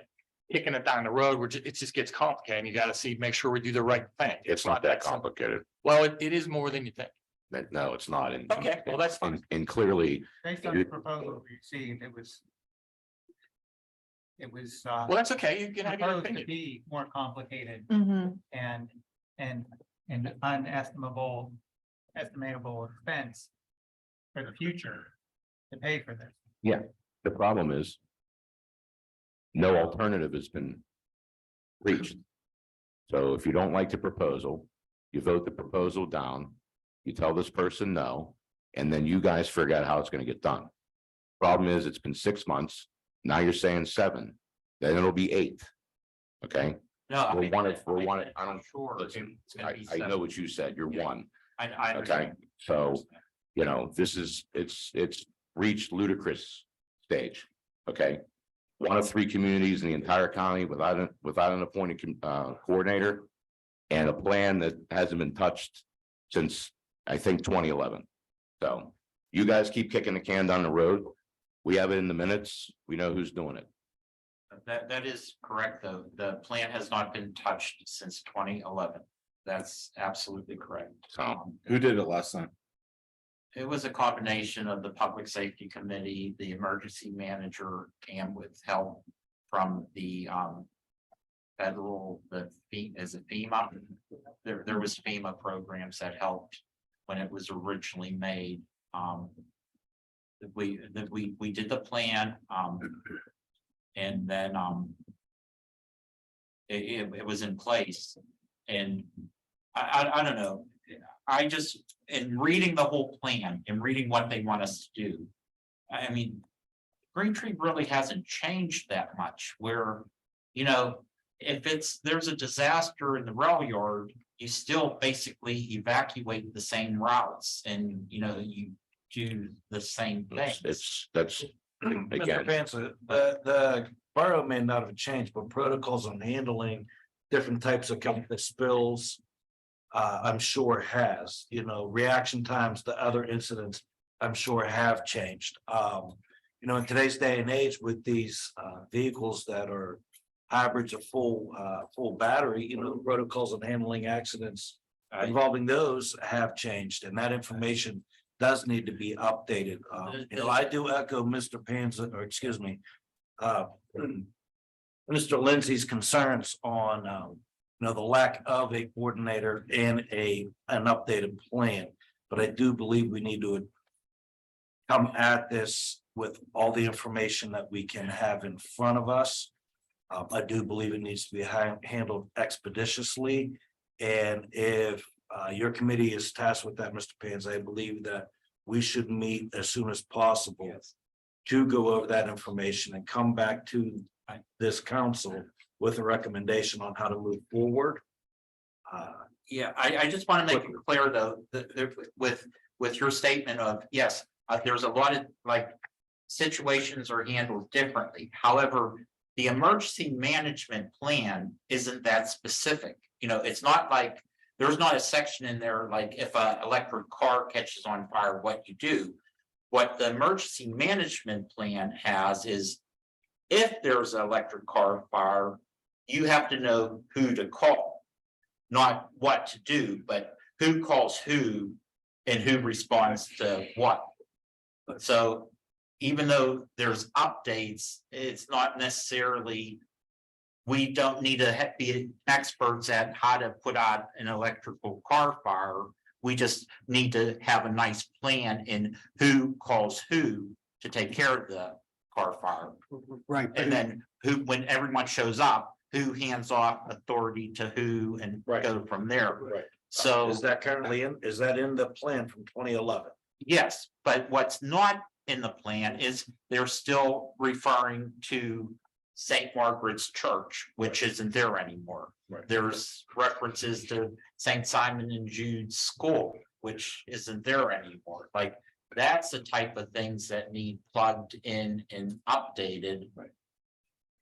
kicking it down the road. It just gets complicated. You got to make sure we do the right thing. It's not that simple. complicated. Well, it is more than you think. No, it's not. And Okay, well, that's fine. and clearly, Based on the proposal we received, it was. Well, that's okay. You can have your Proposed to opinion. be more complicated Mhm. and estimatable expense for the future to pay for this. the problem is no alternative has been reached. So if you don't like the proposal, you vote the proposal down, you tell this person no, and then you guys figure out how it's gonna get done. Problem is, it's been 6 months, now you're saying 7, then it'll be 8. Okay, No, we're one, I don't, sure. listen, it's gonna I be know what you said, you're Yeah. one, I okay, understand. so. This is, it's reached ludicrous stage, okay? 1 of 3 communities in the entire county without an appointed coordinator. And a plan that hasn't been touched since, I think, 2011. So you guys keep kicking the can down the road. We have it in the minutes. We know who's doing it. That is correct, though. The plan has not been touched since 2011. That's absolutely correct. Who did it last time? It was a combination of the Public Safety Committee, the emergency manager, and with help from the federal, is it FEMA? There was FEMA programs that helped when it was originally made. We did the plan, and then it was in place, and I don't know. I just, in reading the whole plan and reading what they want us to do, I mean, Green Tree really hasn't changed that much, where, if there's a disaster in the rail yard, you still basically evacuate the same routes and, you do the same thing. That's Mr. again, Panza, the borough may not have changed, but protocols on handling different types of chemical spills. I'm sure has, reaction times to other incidents, I'm sure have changed. In today's day and age with these vehicles that are hybrids or full battery, the protocols on handling accidents involving those have changed, and that information does need to be updated. I do echo Mr. Panza, or excuse me, Mr. Lindsay's concerns on the lack of a coordinator and an updated plan. But I do believe we need to come at this with all the information that we can have in front of us. I do believe it needs to be handled expeditiously. And if your committee is tasked with that, Mr. Panza, I believe that we should meet as soon as possible to go over that information and come back to this council with a recommendation on how to move forward. Yeah, I just want to make it clear, though, that with your statement of, yes, there's a lot of situations are handled differently. However, the emergency management plan isn't that specific. It's not like there's not a section in there like if an electric car catches on fire, what you do. What the emergency management plan has is if there's an electric car fire, you have to know who to call, not what to do, but who calls who and who responds to what. So even though there's updates, it's not necessarily we don't need to be experts at how to put out an electrical car fire. We just need to have a nice plan in who calls who to take care of the car fire. Right. And then who, when everyone shows up, who hands off authority to who and Right. go from there. Right. So. Is that currently is that in the plan from 2011? Yes, but what's not in the plan is they're still referring to Saint Margaret's Church, which isn't there anymore. Right. There's references to Saint Simon and Jude's School, which isn't there anymore. Like, that's the type of things that need plugged in and updated. Right.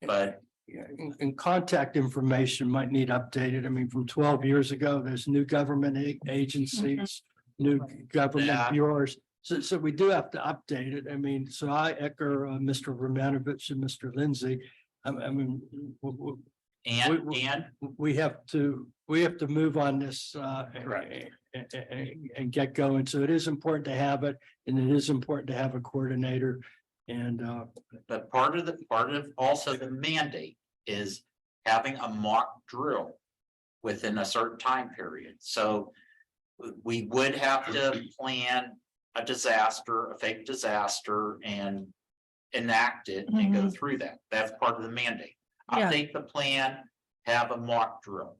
But Yeah, and contact information might need updated. I mean, from 12 years ago, there's new government agencies, new government Yeah. bureaus. So we do have to update it. I mean, so I echo Mr. Romanovich and Mr. Lindsay. I mean, and we have to move on this and get going. So it is important to have it, and it is important to have a coordinator. And but part of also the mandate is having a mock drill within a certain time period. So we would have to plan a disaster, a fake disaster, and enact it and go through that. That's part of the mandate. Yeah. Update the plan, have a mock drill.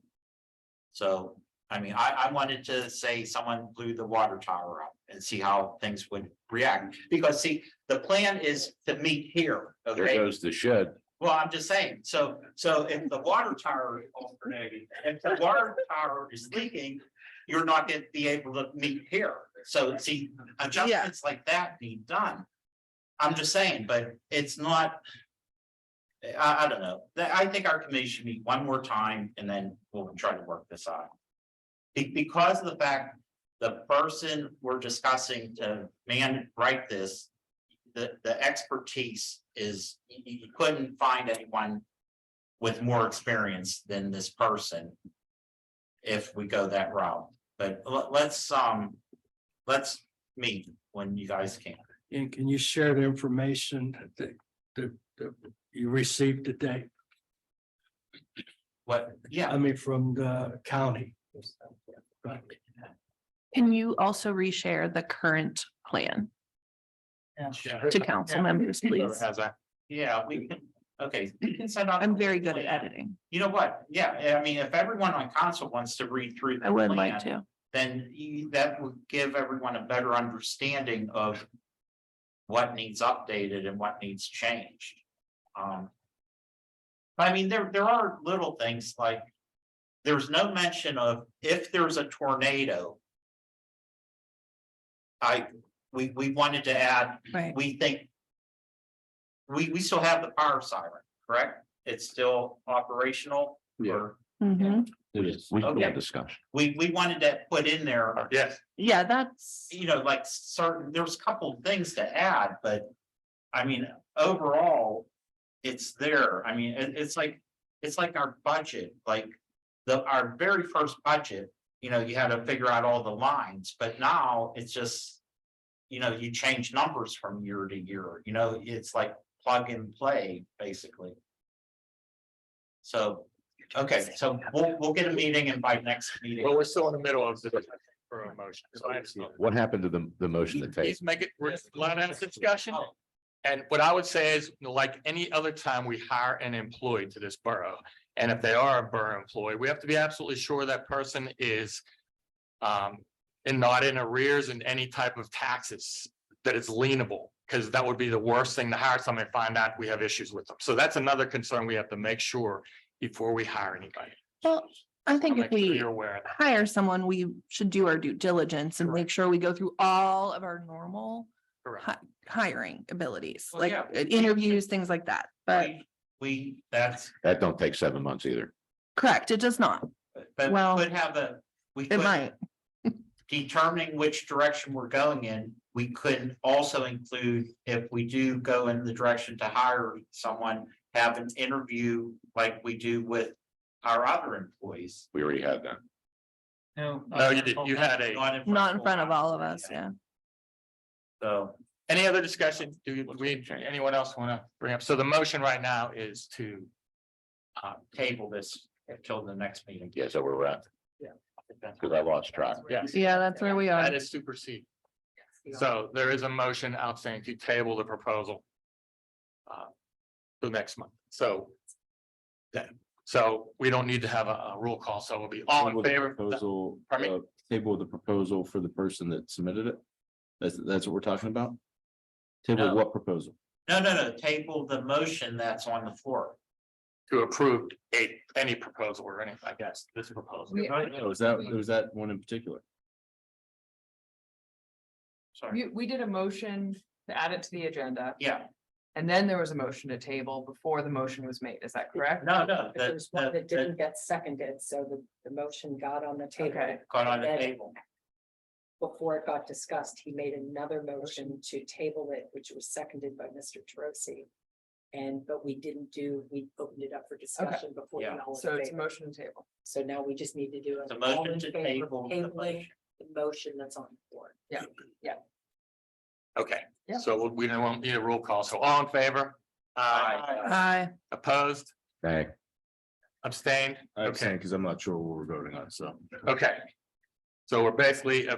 So, I mean, I wanted to say someone blew the water tower up and see how things would react. Because see, the plan is to meet here, There okay? goes the shed. Well, I'm just saying, so if the water tower, if the water tower is leaking, you're not gonna be able to meet here. So see, adjustments like that need done. I'm just saying, but it's not. I don't know. I think our committee should meet one more time and then we'll try to work this out. Because of the fact, the person we're discussing to write this, the expertise is, you couldn't find anyone with more experience than this person if we go that route. But let's meet when you guys can. and can you share the information that you received today? What, yeah. I mean, from the county. Right. Can you also reshare the current plan to council members, please? Has that? Yeah, we can, okay. You can send out. I'm very good at editing. You know what? Yeah, I mean, if everyone on council wants to read through. the I would like plan, to. Then that would give everyone a better understanding of what needs updated and what needs changed. I mean, there are little things like, there's no mention of if there's a tornado. We wanted to add, Right. we think. We still have the power siren, correct? It's still operational? Yeah. Or Mhm. It is. We can Okay. have discussion. we wanted to put in there, Yes, Yeah, that's, you know, like certain, there's a couple of things to add, but. I mean, overall, it's there. I mean, it's like our budget, like our very first budget, you know, you had to figure out all the lines, but now it's just. You know, you change numbers from year to year, you know, it's like plug and play, basically. So, okay, so we'll get a meeting and by next meeting. well, we're still in the middle of the for a motion. What happened to the motion to take? He's making, we're allowed to have a discussion. And what I would say is, like any other time we hire an employee to this borough, and if they are a borough employee, we have to be absolutely sure that person is. And not in arrears in any type of taxes that is lienable, because that would be the worst thing to hire somebody and find out we have issues with them. So that's another concern we have to make sure before we hire anybody. well, I think if Make sure we you're aware of that. hire someone, we should do our due diligence and make sure we go through all of our normal Correct. hiring abilities, Well, like yeah. interviews, things like that. But That's, That don't take 7 months either. correct, it does not. but Well, we could have we It could. might. Determining which direction we're going in, we could also include, if we do go in the direction to hire someone, have an interview like we do with our other employees. We already had that. No. No, you did, you had a, Not in front of all of us, yeah. So, any other discussion? Anyone else want to bring up? So the motion right now is to table this until the next meeting. Yeah, so we're at, because I lost track. Yes, Yeah, that's where we are. that is supersede. So there is a motion out saying to table the proposal. The next month, so. So we don't need to have a roll call, so we'll be all in Table the favor. of that. Proposal, Pardon me? table the proposal for the person that submitted it. That's what we're talking about? Table No. what proposal? No, table the motion that's on the floor. To approve any proposal or anything, I guess, this proposal. We- No, was that one in particular? Sorry, We did a motion to add it to the agenda, Yeah, and then there was a motion to table before the motion was made. Is that correct? no, But there's one that didn't get seconded, so the motion got on the table. Okay. got on the And then table. Before it got discussed, he made another motion to table it, which was seconded by Mr. Trosi. But we opened it up for discussion before. Yeah. we all in So it's a favor. motion to table. So now we just need to do The an motion all in to favor table the tabling motion. the motion that's on the floor. okay, Yeah. so we don't need a roll call, so all in favor? Aye. Opposed, Okay, abstained, I'm okay, saying, because I'm not sure what we're voting on, so. okay. So we're basically,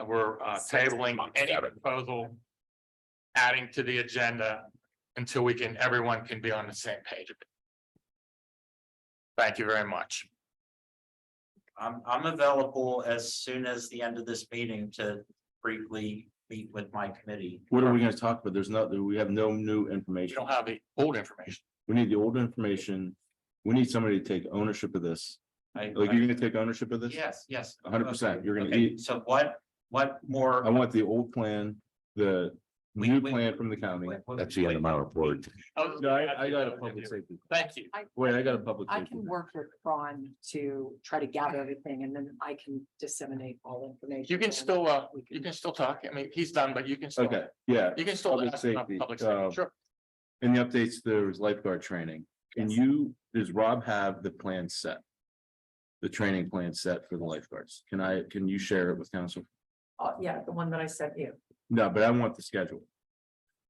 we're tabling any proposal. Adding to the agenda until everyone can be on the same page. Thank you very much. I'm available as soon as the end of this meeting to briefly meet with my committee. What are we gonna talk about? We have no new You information. don't have the old information. We need the old information. We need somebody to take ownership of this. Like, you're gonna take ownership of this? Yes, 100%. You're gonna Okay, eat. so what more? I want the old plan, the new Wait. plan from the county. that's the end of my report. No, I got a public safety. Thank you. Wait, I got a public I safety. can work with Ron to try to gather everything and then I can disseminate all information. You can still, talk. I mean, he's done, but you can still. Okay, yeah. You can still Public ask about safety, public safety, sure. In the updates, there was lifeguard training. Does Rob have the plan set? The training plan set for the lifeguards? Can you share it with council? Yeah, the one that I sent you. No, but I want the schedule.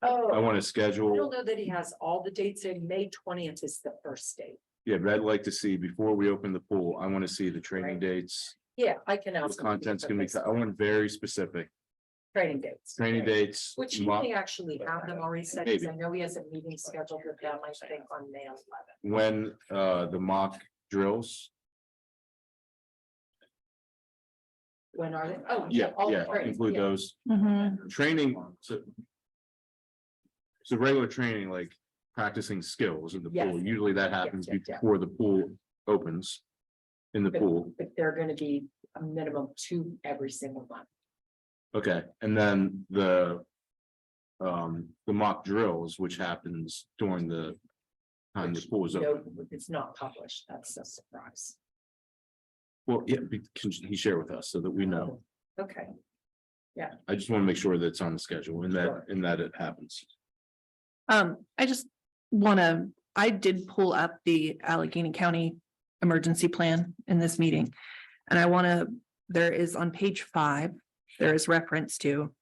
I Oh, want to I schedule. don't know that he has all the dates in. May 20th is the first date. Yeah, but I'd like to see, before we open the pool, I want to see the training dates. Yeah, I can The ask. him to content's put gonna be, this- I want very specific Training dates. training dates. Which he may actually have them already set, because I know he has a meeting scheduled with them, I think, on May 11th. When the mock drills. When are they? Oh, Yeah, all yeah, great, include yeah. those. Mhm. Training, so. So regular training, like practicing skills in the Yes. pool, usually that happens Yes, yeah. before the pool opens. In the pool, But they're gonna be a minimum 2 every single month. okay, and then the. The mock drills, which happens during the. Time the pool is open. No, it's not published, that's a surprise. Well, yeah, can he share with us so that we know? Okay, I just want to make sure that it's on the schedule and Sure. that it happens. I just I did pull up the Allegheny County emergency plan in this meeting. And there is on page 5, there is reference to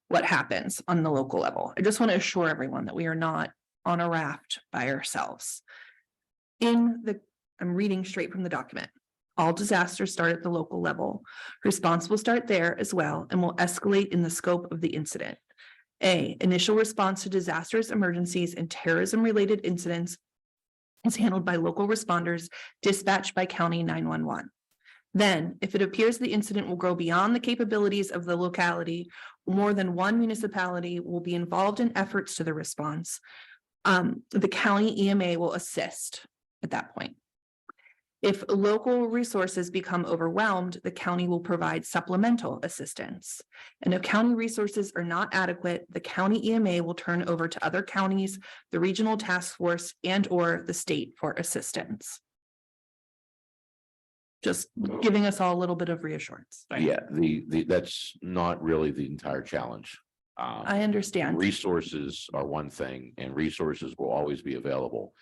what happens on the local level. I just want to assure everyone that we are not on a raft by ourselves. I'm reading straight from the document. All disasters start at the local level. Response will start there as well and will escalate in the scope of the incident. A, initial response to disasters, emergencies, and terrorism-related incidents is handled by local responders dispatched by County 911. Then, if it appears the incident will grow beyond the capabilities of the locality, more than one municipality will be involved in efforts to the response. The county EMA will assist at that point. If local resources become overwhelmed, the county will provide supplemental assistance. And if county resources are not adequate, the county EMA will turn over to other counties, the regional task force, and/or the state for assistance. Just giving us all a little bit of reassurance. Yeah, that's not really the entire challenge. I understand. Resources are one thing and resources will always be available.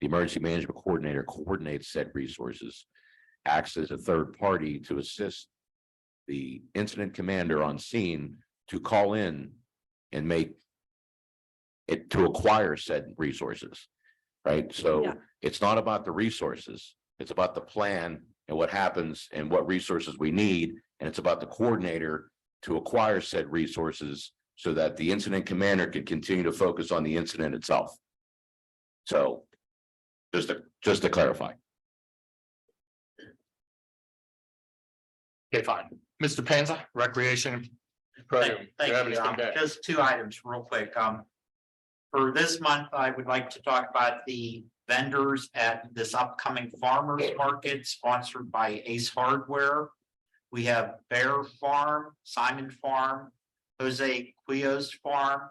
The emergency management coordinator coordinates said resources, acts as a third party to assist the incident commander on scene to call in and make it to acquire said resources. right? So Yeah. it's not about the resources. It's about the plan and what happens and what resources we need. And it's about the coordinator to acquire said resources so that the incident commander can continue to focus on the incident itself. So just to clarify. Okay, fine. Mr. Panza, Recreation. Program. Thank You have you. anything to add? Just two items real quick. For this month, I would like to talk about the vendors at this upcoming farmers market sponsored by Ace Hardware. We have Bear Farm, Simon Farm, Jose Quio's Farm,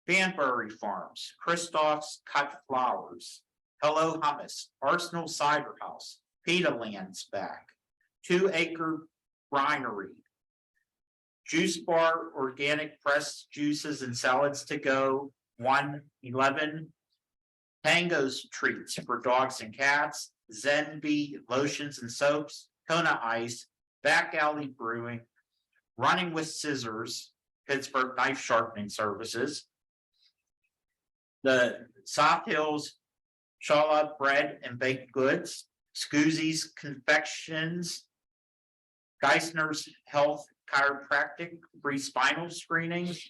Banbury Farms, Christoph's Cut Flowers, Hello Hummus, Arsenal Cider House, Peta Land's back, 2 Acre Brinery, Juice Bar, organic pressed juices and salads to go, 111. Tango's Treats for dogs and cats, Zen Bee lotions and soaps, Kona Ice, Back Alley Brewing, Running with Scissors, Pittsburgh Knife Sharpening Services, the South Hills Shawla Bread and Baked Goods, Scoozy's Confections, Geisner's Health Chiropractic free spinal screenings,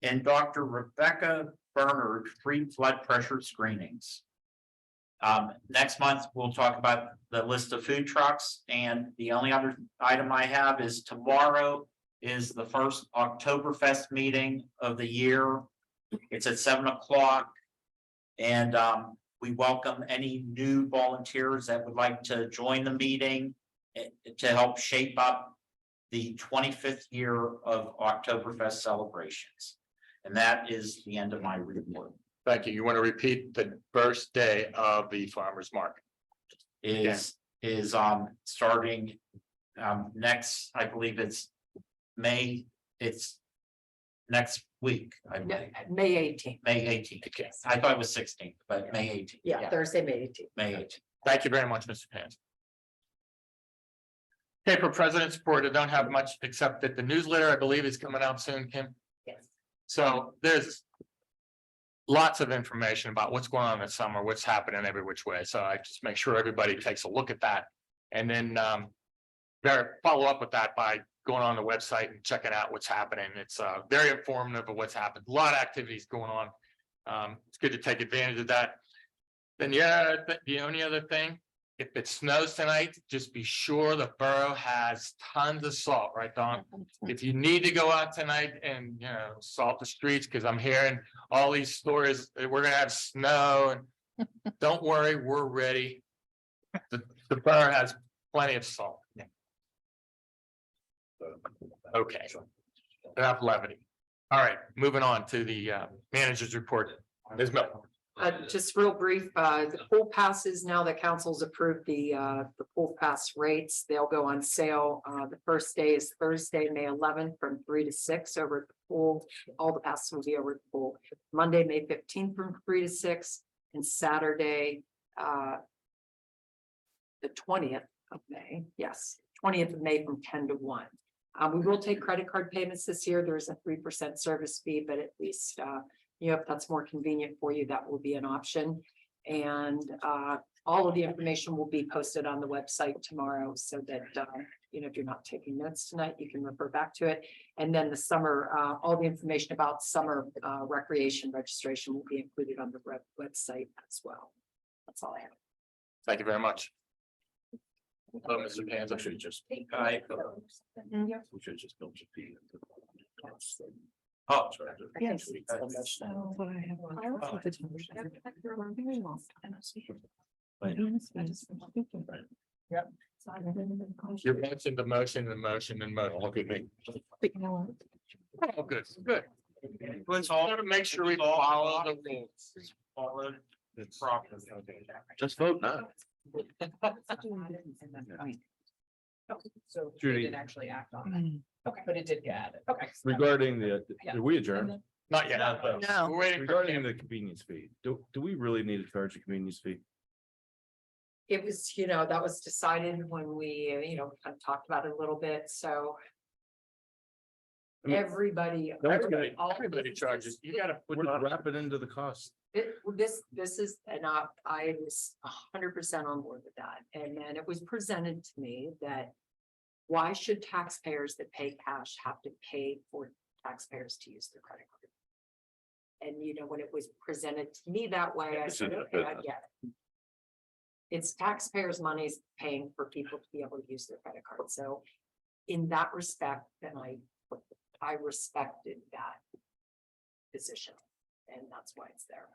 and Dr. Rebecca Bernard free blood pressure screenings. Next month, we'll talk about the list of food trucks, and the only other item I have is tomorrow is the first Oktoberfest meeting of the year. It's at 7 o'clock. And we welcome any new volunteers that would like to join the meeting to help shape up the 25th year of Oktoberfest celebrations. And that is the end of my report. Thank you. You want to repeat the first day of the farmer's market? Is starting next, I believe it's May, it's next week, I believe, May 18th. May 18th. I thought it was 16th, but May 18th. Yeah, Thursday, May 18th. May 18th. Thank you very much, Mr. Pans. Okay, for president's report, I don't have much except that the newsletter, I believe, is coming out soon, Kim. Yes. So there's lots of information about what's going on this summer, what's happening every which way. So I just make sure everybody takes a look at that. And then follow up with that by going on the website and checking out what's happening. It's very informative of what's happened. A lot of activities going on. It's good to take advantage of that. Then the only other thing, if it snows tonight, just be sure the borough has tons of salt, right, Don? If you need to go out tonight and, salt the streets, because I'm hearing all these stories, that we're gonna have snow, and don't worry, we're ready. The borough has plenty of salt. Okay. Enough levity. All right, moving on to the manager's report. Ms. Miller. Just real brief, the pool passes, now that council's approved the pool pass rates, they'll go on sale. The first day is Thursday, May 11th from 3 to 6 over at the pool. All the passes will be over at the pool. Monday, May 15th from 3 to 6, and Saturday, the 20th of May, yes, 20th of May from 10 to 1. We will take credit card payments this year. There's a 3% service fee, but at least if that's more convenient for you, that will be an option. And all of the information will be posted on the website tomorrow so that, if you're not taking notes tonight, you can refer back to it. And then the summer, all the information about summer recreation registration will be included on the website as well. That's all I have. Thank you very much. Hello, Mr. Pans. I should have just. We should have just built your feet. Oh, Yes. You mentioned the motion and motion and motion. Look at me. Oh, good, good. Let's all make sure we follow the rules. Follow the proper. Just vote no. So we Judy. didn't actually act on it. Okay, but it did get added. Okay. Regarding Yeah. did we adjourn? Not yet. No. We're waiting for Regarding Kim. the convenience fee, do we really need to charge a convenience fee? It was, that was decided when we, kind of talked about it a little bit, so Everybody. Everybody charges. You gotta put Wrap it into the cost. This is, and I was 100% on board with that. And then it was presented to me that why should taxpayers that pay cash have to pay for taxpayers to use their credit card? And you know, when it was presented to me that way, I said, okay, I get it. It's taxpayers' money's paying for people to be able to use their credit card. So in that respect, then I respected that position. And that's why it's there.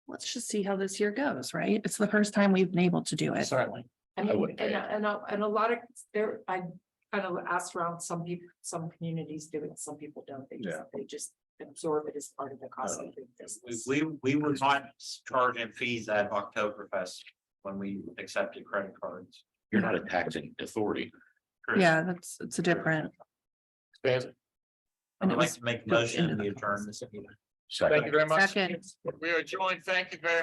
Let's just see how this year goes, right? It's the first time we've been able to do it. Certainly. I I mean, wouldn't pay it. and a lot of there, I kind of asked around, some people, some communities do it, some people don't. They just absorb it as part of the cost of doing business. We were not charging fees at Oktoberfest when we accepted credit cards. You're not a taxing authority. Yeah, it's a different. Thank And I'd it like was to make a built motion into to the adjourn this meeting. you very much. Second. We are joined. Thank you very much.